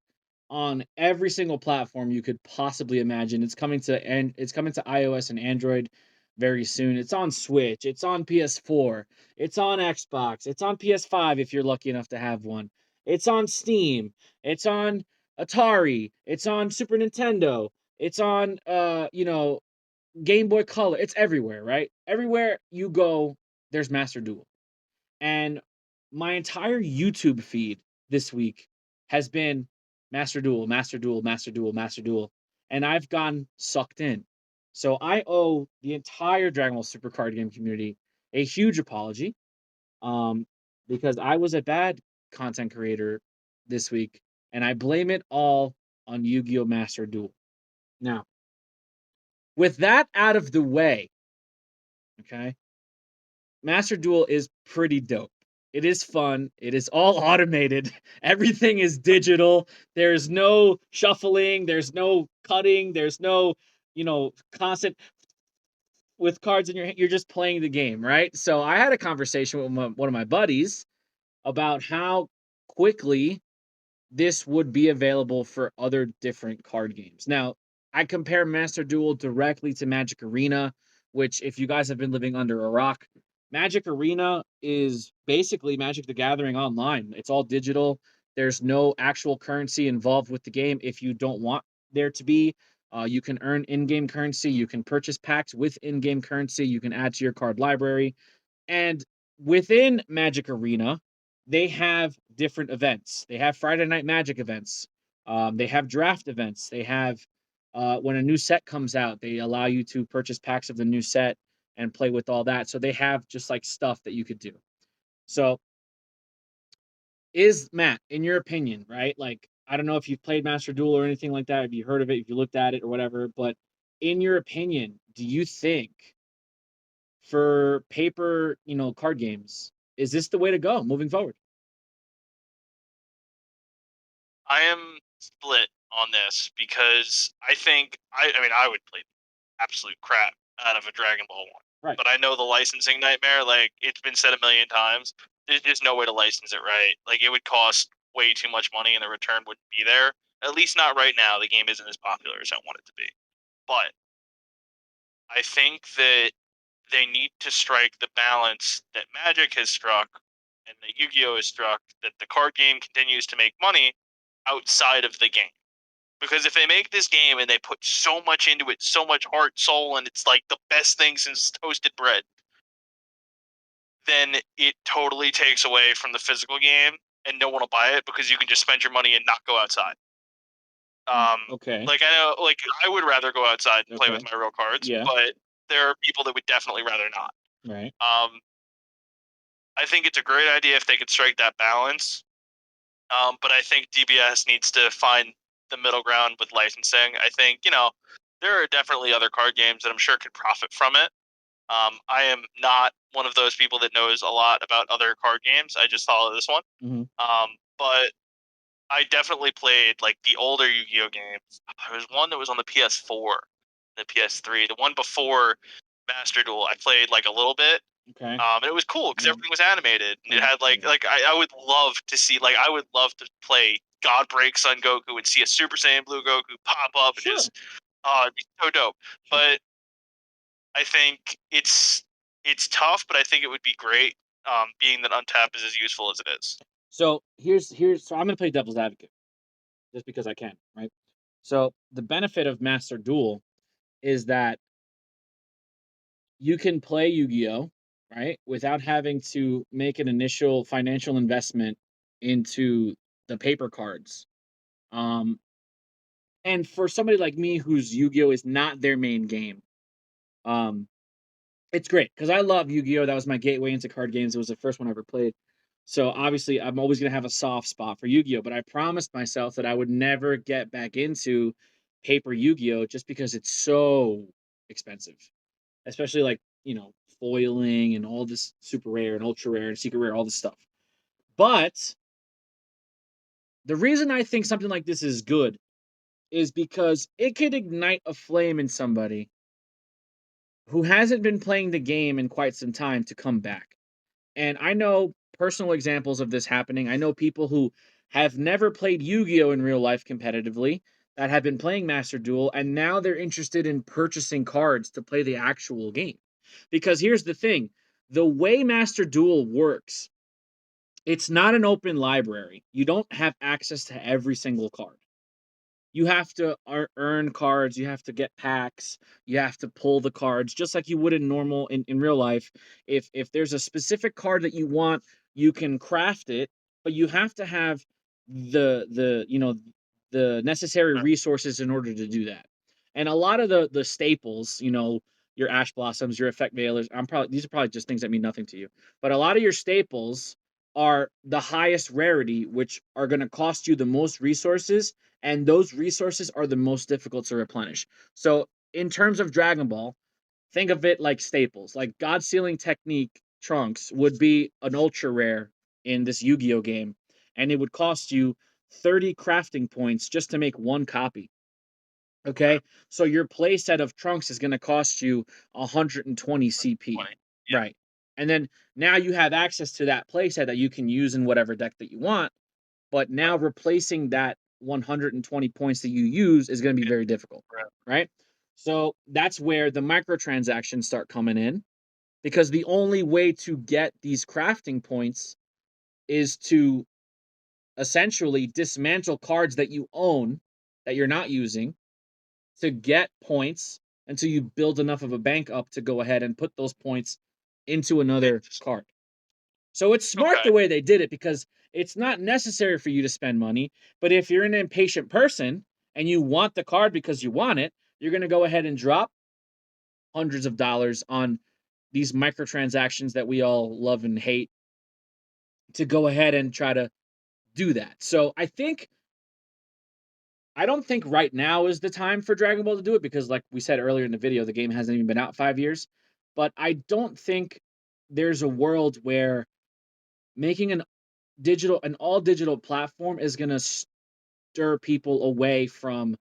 Speaker 1: on every single platform you could possibly imagine. It's coming to iOS and Android very soon. It's on Switch, it's on PS4, it's on Xbox, it's on PS5 if you're lucky enough to have one. It's on Steam, it's on Atari, it's on Super Nintendo, it's on Game Boy Color. It's everywhere, right? Everywhere you go, there's Master Duel. And my entire YouTube feed this week has been Master Duel, Master Duel, Master Duel, Master Duel, and I've gone sucked in. So I owe the entire Dragon Ball Super card game community a huge apology, um, because I was a bad content creator this week, and I blame it all on Yu-Gi-Oh! Master Duel. Now, with that out of the way, okay, Master Duel is pretty dope. It is fun. It is all automated. Everything is digital. There's no shuffling. There's no cutting. There's no, constant with cards in your hand. You're just playing the game, right? So I had a conversation with one of my buddies about how quickly this would be available for other different card games. Now, I compare Master Duel directly to Magic Arena, which, if you guys have been living under a rock, Magic Arena is basically Magic the Gathering online. It's all digital. There's no actual currency involved with the game. If you don't want there to be, you can earn in game currency. You can purchase packs with in game currency. You can add to your card library. And within Magic Arena, they have different events. They have Friday Night Magic events. They have draft events. They have when a new set comes out, they allow you to purchase packs of the new set and play with all that. So they have just like stuff that you could do. So is Matt, in your opinion, right? Like I don't know if you've played Master Duel or anything like that, if you heard of it, if you looked at it or whatever, but in your opinion, do you think for paper, card games, is this the way to go moving forward?
Speaker 2: I am split on this because I would play absolute crap out of a Dragon Ball one.
Speaker 1: Right.
Speaker 2: But I know the licensing nightmare, like it's been said a million times. There's just no way to license it right. Like it would cost way too much money and the return wouldn't be there. At least not right now. The game isn't as popular as I want it to be. But I think that they need to strike the balance that Magic has struck and that Yu-Gi-Oh has struck, that the card game continues to make money outside of the game. Because if they make this game and they put so much into it, so much heart, soul, and it's like the best thing since toasted bread, then it totally takes away from the physical game, and no one will buy it because you can just spend your money and not go outside.
Speaker 1: Okay.
Speaker 2: Like I know, like I would rather go outside and play
Speaker 1: Okay.
Speaker 2: with my real cards,
Speaker 1: Yeah.
Speaker 2: but there are people that would definitely rather not.
Speaker 1: Right.
Speaker 2: I think it's a great idea if they could strike that balance. But I think DBS needs to find the middle ground with licensing. I think, there are definitely other card games that I'm sure could profit from it. I am not one of those people that knows a lot about other card games. I just follow this one.
Speaker 1: Mm-hmm.
Speaker 2: But I definitely played like the older Yu-Gi-Oh games. There was one that was on the PS4, the PS3, the one before Master Duel. I played like a little bit.
Speaker 1: Okay.
Speaker 2: And it was cool because everything was animated. And it had I would love to see, I would love to play God Break Son Goku and see a Super Saiyan Blue Goku pop up and just, it'd be so dope. But I think it's tough, but I think it would be great, being that Untap is as useful as it is.
Speaker 1: So so I'm gonna play devil's advocate just because I can, right? So the benefit of Master Duel is that you can play Yu-Gi-Oh, right, without having to make an initial financial investment into the paper cards. Um, and for somebody like me whose Yu-Gi-Oh is not their main game, um, it's great because I love Yu-Gi-Oh. That was my gateway into card games. It was the first one I ever played. So obviously, I'm always gonna have a soft spot for Yu-Gi-Oh, but I promised myself that I would never get back into paper Yu-Gi-Oh just because it's so expensive, especially like foiling and all this super rare and ultra rare and secret rare, all this stuff. But the reason I think something like this is good is because it could ignite a flame in somebody who hasn't been playing the game in quite some time to come back. And I know personal examples of this happening. I know people who have never played Yu-Gi-Oh in real life competitively that have been playing Master Duel, and now they're interested in purchasing cards to play the actual game. Because here's the thing, the way Master Duel works, it's not an open library. You don't have access to every single card. You have to earn cards, you have to get packs, you have to pull the cards just like you would in normal in real life. If there's a specific card that you want, you can craft it, but you have to have the necessary
Speaker 2: Sure.
Speaker 1: resources in order to do that. And a lot of the staples, your ash blossoms, your effect veilers, these are probably just things that mean nothing to you. But a lot of your staples are the highest rarity, which are going to cost you the most resources, and those resources are the most difficult to replenish. So, in terms of Dragon Ball, think of it like staples. Like God Sealing Technique Trunks would be an ultra rare in this Yu Gi Oh game, and it would cost you 30 crafting points just to make one copy.
Speaker 2: Okay.
Speaker 1: Okay, so your playset of Trunks is going to cost you 120 CP,
Speaker 2: 20. Yeah.
Speaker 1: right? And then now you have access to that playset that you can use in whatever deck that you want, but now
Speaker 2: Right.
Speaker 1: replacing that 120 points that you use is going to be
Speaker 2: It,
Speaker 1: very difficult,
Speaker 2: right.
Speaker 1: right? So that's where the microtransactions start coming in, because the only way to get these crafting points is to essentially dismantle cards that you own that you're not using to get points until you build enough of a bank up to go ahead and put those points into another card. So it's smart
Speaker 2: Okay.
Speaker 1: the way they did it, because it's not necessary for you to spend money. But if you're an impatient person and you want the card because you want it, you're going to go ahead and drop hundreds of dollars on these microtransactions that we all love and hate to go ahead and try to do that. So I don't think right now is the time for Dragon Ball to do it, because, like we said earlier in the video, the game hasn't even been out 5 years. But I don't think there's a world where making an all digital platform is going to stir people away from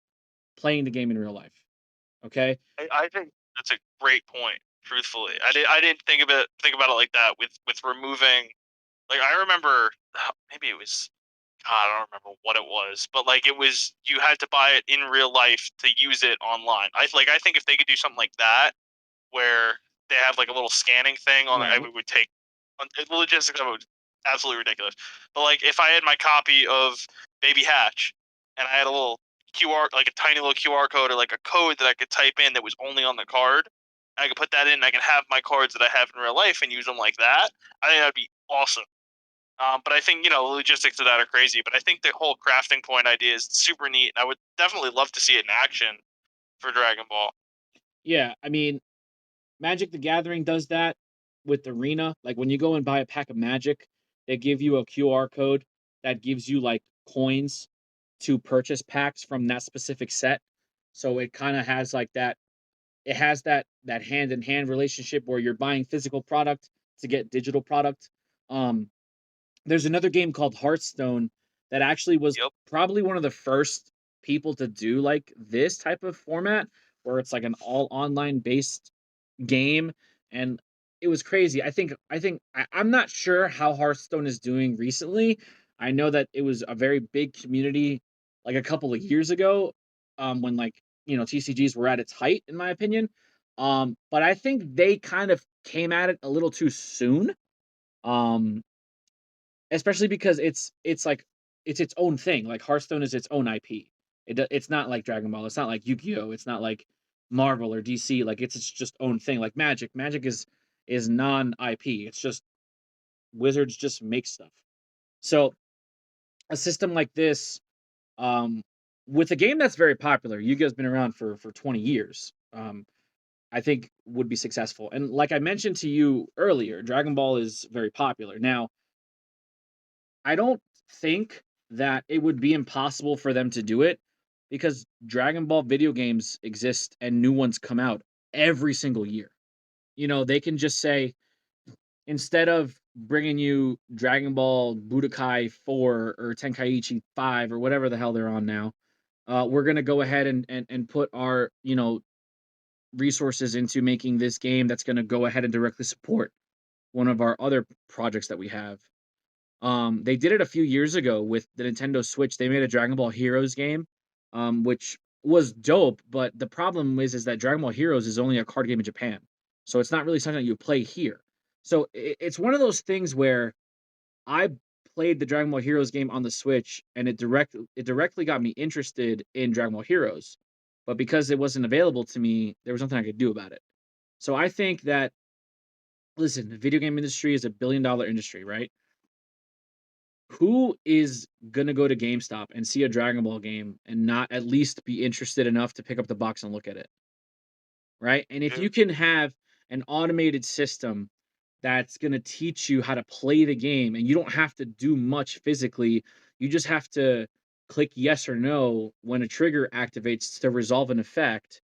Speaker 1: playing the game in real life. Okay.
Speaker 2: I think that's a great point. Truthfully, I didn't think about it like that with removing. Like I remember, maybe it was. I don't remember what it was, but like it was you had to buy it in real life to use it online. I think if they could do something like that, where they have like a little scanning thing on it, I
Speaker 1: Right.
Speaker 2: would take the logistics of it was absolutely ridiculous. But like if I had my copy of Baby Hatch and I had a little QR, like a tiny little QR code or like a code that I could type in that was only on the card, I could put that in. And I can have my cards that I have in real life and use them like that. I think that'd be awesome. But I think the logistics of that are crazy. But I think the whole crafting point idea is super neat, and I would definitely love to see it in action for Dragon Ball.
Speaker 1: Yeah. I mean, Magic the Gathering does that with Arena. Like when you go and buy a pack of Magic, they give you a QR code that gives you like coins to purchase packs from that specific set. So it kind of has like that. It has that hand in hand relationship where you're buying physical product to get digital product. Um, there's another game called Hearthstone that actually was
Speaker 2: Yep.
Speaker 1: probably one of the first people to do like this type of format, where it's like an all online based game, and it was crazy. I'm not sure how Hearthstone is doing recently. I know that it was a very big community like a couple of years ago, when like TCGs were at its height, in my opinion. But I think they kind of came at it a little too soon. Um, Especially because it's like it's its own thing. Like Hearthstone is its own IP. It's not like Dragon Ball. It's not like Yu-Gi-Oh. It's not like Marvel or DC. Like it's its just own thing. Like Magic. Magic is non-IP. It's just Wizards just make stuff. So a system like this, um, with a game that's very popular, Yu-Gi-Oh's been around for 20 years. I think would be successful. And like I mentioned to you earlier, Dragon Ball is very popular. Now, I don't think that it would be impossible for them to do it because Dragon Ball video games exist and new ones come out every single year. They can just say, instead of bringing you Dragon Ball Budokai 4 or Tenkaichi 5 or whatever the hell they're on now, we're going to go ahead and put our, resources into making this game that's going to go ahead and directly support one of our other projects that we have. They did it a few years ago with the Nintendo Switch. They made a Dragon Ball Heroes game, which was dope. But the problem is that Dragon Ball Heroes is only a card game in Japan, so it's not really something that you play here. So it's one of those things where I played the Dragon Ball Heroes game on the Switch, and it directly got me interested in Dragon Ball Heroes. But because it wasn't available to me, there was nothing I could do about it. So I think that, listen, the video game industry is a billion-dollar industry, right? Who is gonna go to GameStop and see a Dragon Ball game and not at least be interested enough to pick up the box and look at it, right? And if
Speaker 2: Yeah.
Speaker 1: you can have an automated system that's gonna teach you how to play the game, and you don't have to do much physically, you just have to click yes or no when a trigger activates to resolve an effect.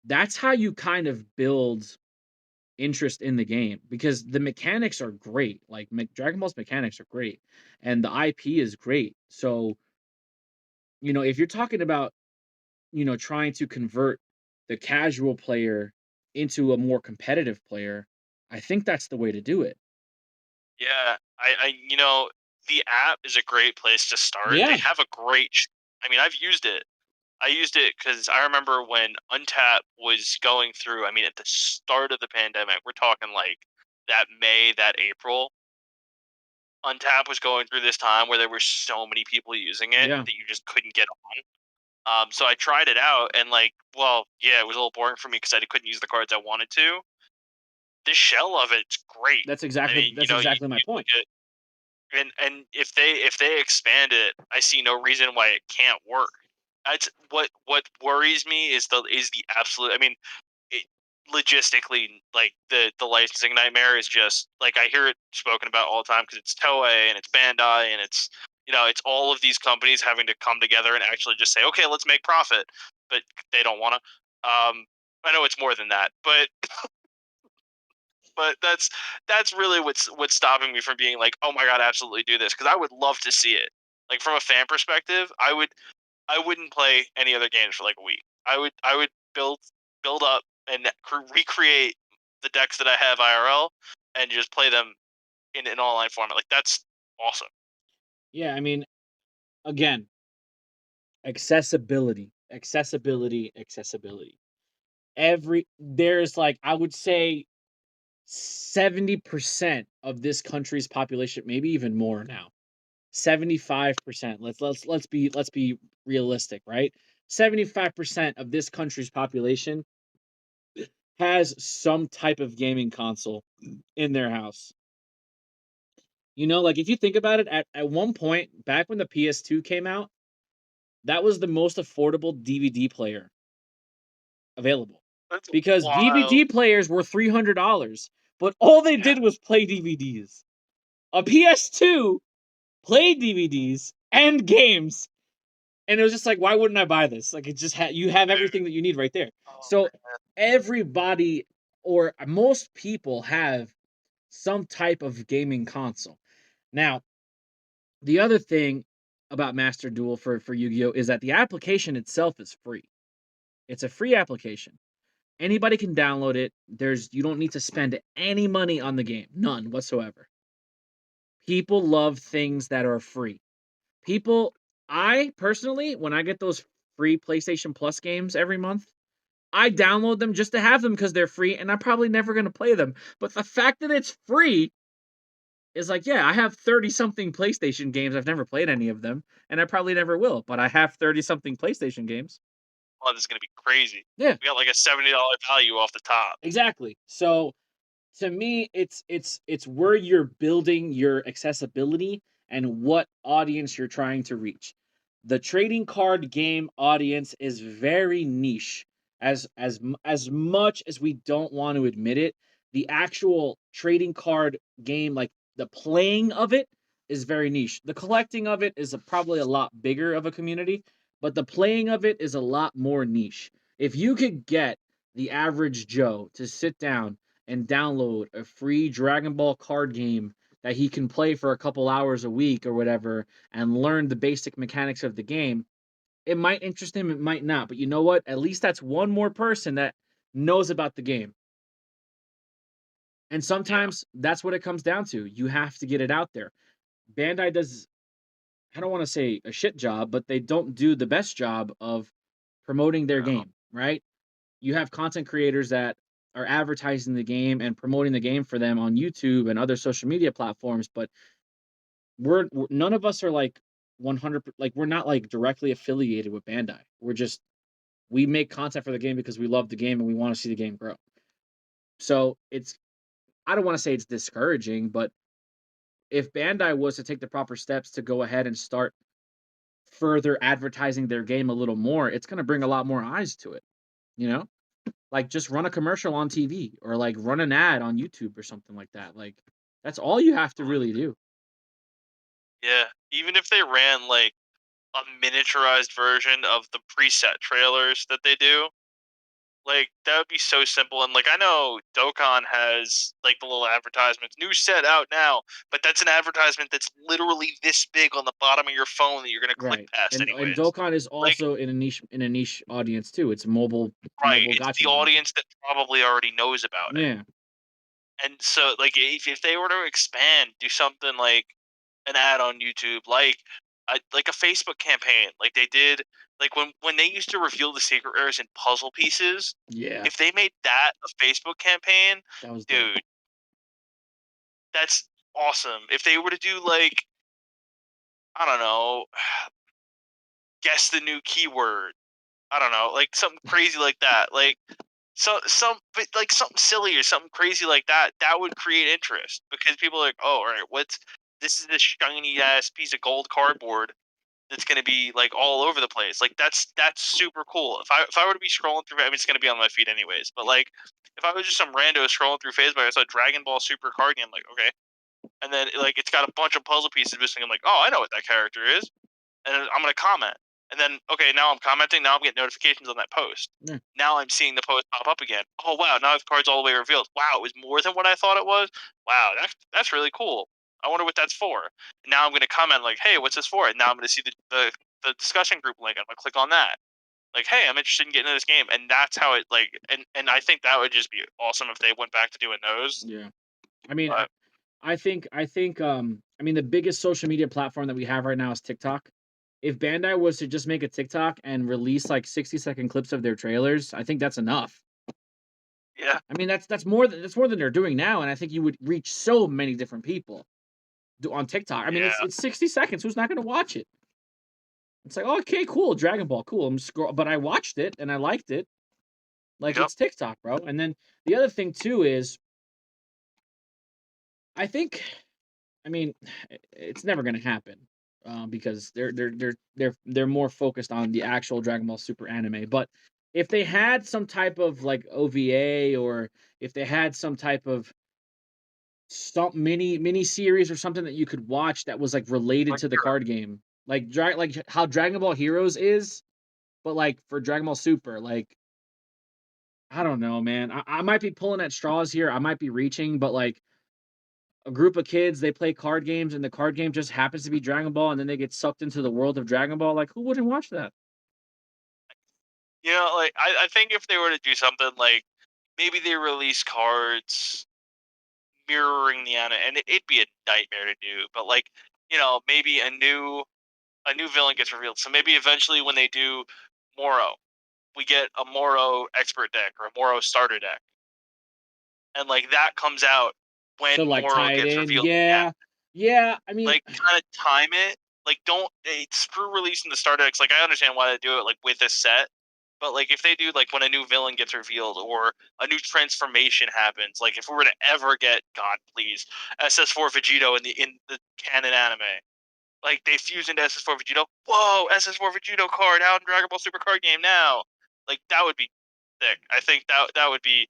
Speaker 1: That's how you kind of build interest in the game, because the mechanics are great. Like, Dragon Ball's mechanics are great, and the IP is great. So, if you're talking about, trying to convert the casual player into a more competitive player, I think that's the way to do it.
Speaker 2: Yeah, the app is a great place to start. They
Speaker 1: Yeah,
Speaker 2: have a great. I mean, I've used it. I used it because I remember when Untap was going through. I mean, at the start of the pandemic, we're talking like that May, that April. Untap was going through this time where there were so many people using it
Speaker 1: yeah,
Speaker 2: that you just couldn't get on. So I tried it out, and yeah, it was a little boring for me because I couldn't use the cards I wanted to. The shell of it's great.
Speaker 1: that's
Speaker 2: I
Speaker 1: exactly
Speaker 2: mean,
Speaker 1: that's exactly my
Speaker 2: you
Speaker 1: point.
Speaker 2: look at and if they expand it, I see no reason why it can't work. That's what worries me is the absolute. I mean, it, logistically, like the licensing nightmare is just like I hear it spoken about all the time because it's Toei and it's Bandai and it's all of these companies having to come together and actually just say, okay, let's make profit, but they don't want to. I know it's more than that, but that's really what's stopping me from being like, oh my god, absolutely do this, because I would love to see it. Like from a fan perspective, I wouldn't play any other games for like a week. I would build up and recreate the decks that I have IRL and just play them in an online format. Like that's awesome.
Speaker 1: Yeah, I mean, again, accessibility, accessibility, accessibility. There's, like, I would say 70% of this country's population, maybe even more now. 75%. Let's be realistic, right? 75% of this country's population has some type of gaming console in their house. Like, if you think about it, at one point, back when the PS2 came out, that was the most affordable DVD player available.
Speaker 2: That's
Speaker 1: Because
Speaker 2: wild.
Speaker 1: DVD players were $300, but all they
Speaker 2: Yeah.
Speaker 1: did was play DVDs. A PS2 played DVDs and games, and it was just like, why wouldn't I buy this? Like, it just you have everything that you need right there.
Speaker 2: Oh
Speaker 1: So
Speaker 2: man.
Speaker 1: everybody, or most people, have some type of gaming console. Now, the other thing about Master Duel for Yu-Gi-Oh is that the application itself is free. It's a free application. Anybody can download it. You don't need to spend any money on the game, none whatsoever. People love things that are free. People, I personally, when I get those free PlayStation Plus games every month, I download them just to have them because they're free, and I'm probably never going to play them. But the fact that it's free is like, yeah, I have 30 something PlayStation games. I've never played any of them, and I probably never will, but I have 30 something PlayStation games.
Speaker 2: Oh, this is gonna be crazy.
Speaker 1: Yeah,
Speaker 2: We got like a $70 value off the top.
Speaker 1: exactly. So to me, it's where you're building your accessibility and what audience you're trying to reach. The trading card game audience is very niche. As much as we don't want to admit it, the actual trading card game, like the playing of it, is very niche. The collecting of it is probably a lot bigger of a community, but the playing of it is a lot more niche. If you could get the average Joe to sit down and download a free Dragon Ball card game that he can play for a couple hours a week or whatever and learn the basic mechanics of the game, it might interest him, it might not. But you know what? At least that's one more person that knows about the game. And
Speaker 2: Yeah.
Speaker 1: sometimes that's what it comes down to. You have to get it out there. Bandai does, I don't want to say a shit job, but they don't do the best job of promoting their
Speaker 2: No.
Speaker 1: game, right? You have content creators that are advertising the game and promoting the game for them on YouTube and other social media platforms, but we're none of us are like 100, like we're not like directly affiliated with Bandai. We make content for the game because we love the game and we want to see the game grow. So it's, I don't want to say it's discouraging, but if Bandai was to take the proper steps to go ahead and start further advertising their game a little more, it's going to bring a lot more eyes to it, you know? Like just run a commercial on TV or like run an ad on YouTube or something like that. Like that's all you have to really do.
Speaker 2: Yeah. Even if they ran like a miniaturized version of the preset trailers that they do, like that would be so simple. And like I know Dokkan has like the little advertisements, new set out now, but that's an advertisement that's literally this big on the bottom of your phone that you're gonna click
Speaker 1: Right.
Speaker 2: past
Speaker 1: And
Speaker 2: anyways.
Speaker 1: Dokkan is
Speaker 2: Like,
Speaker 1: also in a niche audience too. It's
Speaker 2: right,
Speaker 1: mobile
Speaker 2: it's
Speaker 1: gotcha
Speaker 2: the
Speaker 1: game.
Speaker 2: audience that probably already knows about it.
Speaker 1: Yeah.
Speaker 2: And so like if they were to expand, do something like an ad on YouTube, like a Facebook campaign, like they did, like when they used to reveal the secret rares in puzzle pieces.
Speaker 1: Yeah.
Speaker 2: If they made that a Facebook campaign,
Speaker 1: That was dope.
Speaker 2: dude, that's awesome. If they were to do like, I don't know, guess the new keyword, I don't know, like something crazy like that, like but like something silly or something crazy like that, that would create interest because people are like, oh, all right, what's this is this shiny ass piece of gold cardboard that's going to be like all over the place. Like that's super cool. If I were to be scrolling through, I mean, it's going to be on my feed anyways. But like, if I was just some rando scrolling through Facebook, I saw Dragon Ball Super card game. I'm like, okay, and then like it's got a bunch of puzzle pieces missing. I'm like, oh, I know what that character is, and I'm gonna comment. And then okay, now I'm commenting. Now I'm getting notifications on that post.
Speaker 1: Yeah.
Speaker 2: Now I'm seeing the post pop up again. Oh wow, now the card's all the way revealed. Wow, it was more than what I thought it was. Wow, that's really cool. I wonder what that's for. And now I'm gonna comment like, hey, what's this for? And now I'm gonna see the discussion group link. I'm gonna click on that. Like, hey, I'm interested in getting into this game, and that's how it like. And I think that would just be awesome if they went back to doing those.
Speaker 1: Yeah. I mean,
Speaker 2: But
Speaker 1: I mean the biggest social media platform that we have right now is TikTok. If Bandai was to just make a TikTok and release like 60-second clips of their trailers, I think that's enough.
Speaker 2: yeah,
Speaker 1: I mean that's more than they're doing now, and I think you would reach so many different people on TikTok. I mean
Speaker 2: yeah,
Speaker 1: it's 60 seconds. Who's not going to watch it? It's like, okay, cool, Dragon Ball, cool. But I watched it and I liked it. Like
Speaker 2: yep,
Speaker 1: it's TikTok, bro. And then the other thing too is I think, I mean, it's never gonna happen because they're more focused on the actual Dragon Ball Super anime. But if they had some type of like OVA or if they had some type of some mini series or something that you could watch that was like related
Speaker 2: like
Speaker 1: to the
Speaker 2: Hero.
Speaker 1: card game, like how Dragon Ball Heroes is, but like for Dragon Ball Super, like I don't know, man. I might be pulling at straws here. I might be reaching, but like a group of kids, they play card games, and the card game just happens to be Dragon Ball, and then they get sucked into the world of Dragon Ball. Like, who wouldn't watch that?
Speaker 2: You know, like I think if they were to do something like maybe they release cards mirroring the anime, and it'd be a nightmare to do. But like, maybe a new villain gets revealed. So maybe eventually when they do Moro, we get a Moro expert deck or a Moro starter deck, and like that comes out
Speaker 1: To
Speaker 2: when
Speaker 1: like
Speaker 2: Moro
Speaker 1: tie it
Speaker 2: gets
Speaker 1: in,
Speaker 2: revealed.
Speaker 1: yeah, yeah. I mean,
Speaker 2: Like kind of time it. Like don't screw releasing the starter decks. Like I understand why they do it like with a set, but like if they do like when a new villain gets revealed or a new transformation happens, like if we were to ever get God please SS4 Vegito in the canon anime, like they fuse into SS4 Vegito. Whoa, SS4 Vegito card out in Dragon Ball Super card game now. Like that would be sick. I think that would be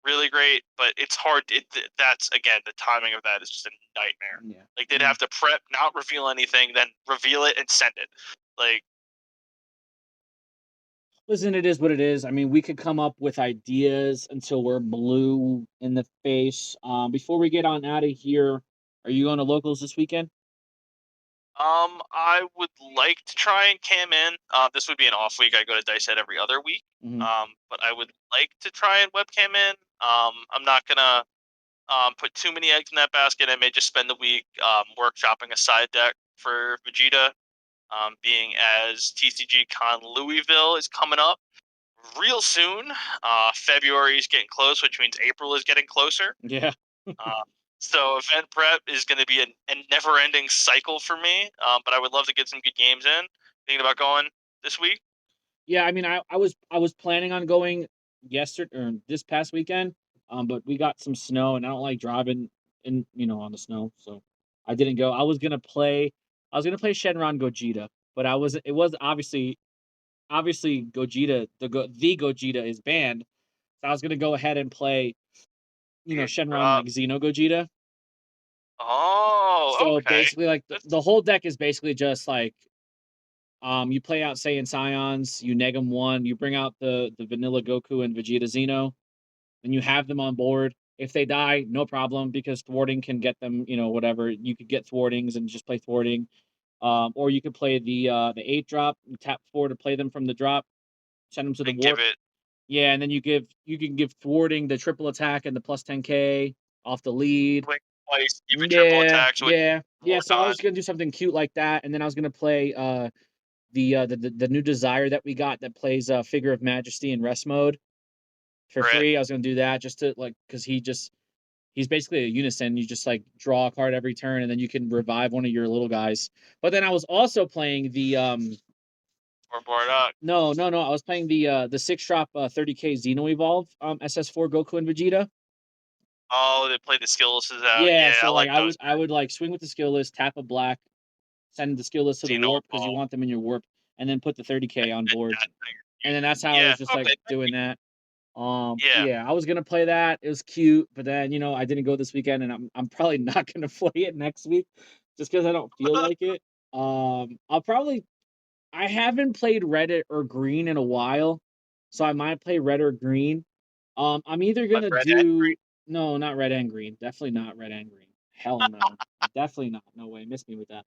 Speaker 2: really great, but it's hard. That's again, the timing of that is just a nightmare.
Speaker 1: Yeah.
Speaker 2: Like they'd have to prep, not reveal anything, then reveal it and send it. Like,
Speaker 1: Listen, it is what it is. I mean, we could come up with ideas until we're blue in the face. Before we get on out of here, are you going to locals this weekend?
Speaker 2: I would like to try and cam in. This would be an off week. I go to Dice Head every other week.
Speaker 1: Mm-hmm.
Speaker 2: But I would like to try and webcam in. I'm not gonna put too many eggs in that basket. I may just spend the week workshopping a side deck for Vegeta. Being as TCG Con Louisville is coming up real soon. February is getting close, which means April is getting closer.
Speaker 1: Yeah.
Speaker 2: Uh, so event prep is going to be a never-ending cycle for me. But I would love to get some good games in. Thinking about going this week.
Speaker 1: Yeah, I mean, I was planning on going yesterday or this past weekend, but we got some snow, and I don't like driving in, on the snow, so I didn't go. I was gonna play Shenron Gogeta, but it was obviously Gogeta, the Gogeta is banned, so I was gonna go ahead and play, Shenron like Xeno Gogeta.
Speaker 2: Oh,
Speaker 1: So
Speaker 2: okay.
Speaker 1: basically, like the whole deck is basically just like you play out Saiyan Scions, you neg them one, you bring out the vanilla Goku and Vegeta Xeno, and you have them on board. If they die, no problem because thwarting can get them, whatever. You could get thwartings and just play thwarting. Or you could play the 8 drop, you tap 4 to play them from the drop, send them to the
Speaker 2: And give
Speaker 1: warp.
Speaker 2: it
Speaker 1: Yeah, and then you can give thwarting the triple attack and the plus 10k off the lead.
Speaker 2: blink twice, give it triple
Speaker 1: Yeah,
Speaker 2: attack, so it
Speaker 1: yeah, yeah.
Speaker 2: more
Speaker 1: So I
Speaker 2: time.
Speaker 1: was gonna do something cute like that, and then I was gonna play the new desire that we got that plays Figure of Majesty in rest mode for
Speaker 2: Right.
Speaker 1: free. I was gonna do that just to like because he's basically a unison. You just like draw a card every turn, and then you can revive one of your little guys. But then I was also playing the
Speaker 2: Or Bardock.
Speaker 1: no, I was playing the 6 drop 30k Xeno Evolve SS4 Goku and Vegeta.
Speaker 2: Oh, they play the skills out.
Speaker 1: Yeah,
Speaker 2: Yeah, I
Speaker 1: so like
Speaker 2: like those.
Speaker 1: I would like swing with the skill list, tap a black, send the skill list to the
Speaker 2: Xeno
Speaker 1: warp because you
Speaker 2: Ball.
Speaker 1: want them in your warp, and then put the 30k on
Speaker 2: And
Speaker 1: board.
Speaker 2: that thing.
Speaker 1: And then that's how I
Speaker 2: Yeah.
Speaker 1: was just like
Speaker 2: Okay.
Speaker 1: doing that.
Speaker 2: Yeah.
Speaker 1: Yeah, I was gonna play that. It was cute, but then I didn't go this weekend, and I'm probably not gonna play it next week, just because I don't feel like it. I haven't played red or green in a while, so I might play red or green. I'm either
Speaker 2: But
Speaker 1: gonna
Speaker 2: red and green.
Speaker 1: do no, not red and green. Definitely not red and green. Hell no, definitely not. No way, miss me with that.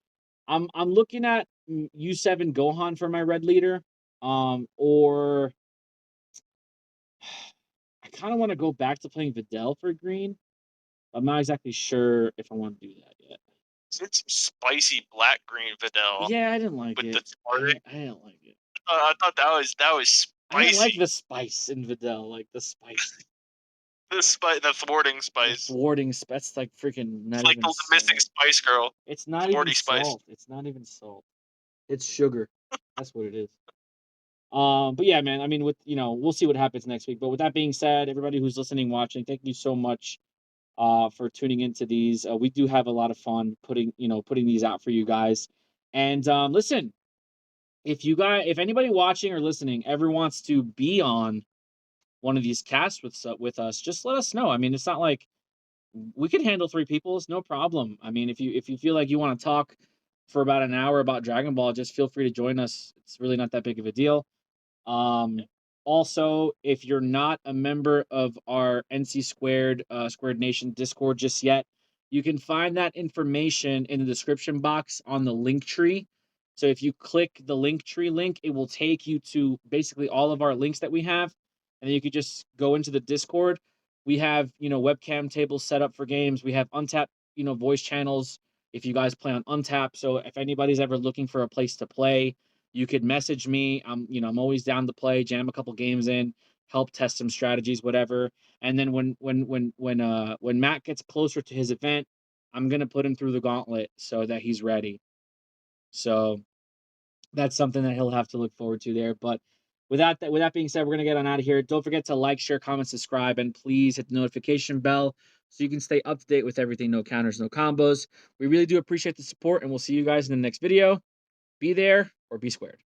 Speaker 1: I'm looking at U7 Gohan for my red leader, or I kind of want to go back to playing Videl for green. I'm not exactly sure if I want to do that yet.
Speaker 2: It's spicy black green Videl
Speaker 1: Yeah, I didn't like
Speaker 2: with the
Speaker 1: it.
Speaker 2: thwarting.
Speaker 1: I didn't like it.
Speaker 2: I thought that was
Speaker 1: I didn't like
Speaker 2: spicy.
Speaker 1: the spice in Videl, like the spice,
Speaker 2: The thwarting
Speaker 1: the
Speaker 2: spice.
Speaker 1: thwarting spice. That's like freaking
Speaker 2: It's
Speaker 1: not
Speaker 2: like
Speaker 1: even
Speaker 2: the missing
Speaker 1: salt.
Speaker 2: spice girl.
Speaker 1: It's not even
Speaker 2: Thwarty spice.
Speaker 1: salt. It's not even salt. It's sugar. That's what it is. But yeah, man. I mean, we'll see what happens next week. But with that being said, everybody who's listening, watching, thank you so much for tuning into these. We do have a lot of fun putting these out for you guys. And listen, if anybody watching or listening ever wants to be on one of these casts with us, just let us know. I mean, it's not like we can handle 3 people. It's no problem. I mean, if you feel like you want to talk for about an hour about Dragon Ball, just feel free to join us. It's really not that big of a deal. Um, Also, if you're not a member of our NC Squared Nation Discord just yet, you can find that information in the description box on the LinkTree. So if you click the LinkTree link, it will take you to basically all of our links that we have, and then you could just go into the Discord. We have webcam tables set up for games. We have untapped voice channels if you guys play on Untap. So if anybody's ever looking for a place to play, you could message me. I'm always down to play, jam a couple games in, help test some strategies, whatever. And then when Matt gets closer to his event, I'm gonna put him through the gauntlet so that he's ready. So that's something that he'll have to look forward to there. But with that being said, we're gonna get on out of here. Don't forget to like, share, comment, subscribe, and please hit the notification bell so you can stay up to date with everything No Counters, No Combos. We really do appreciate the support, and we'll see you guys in the next video. Be there or be squared.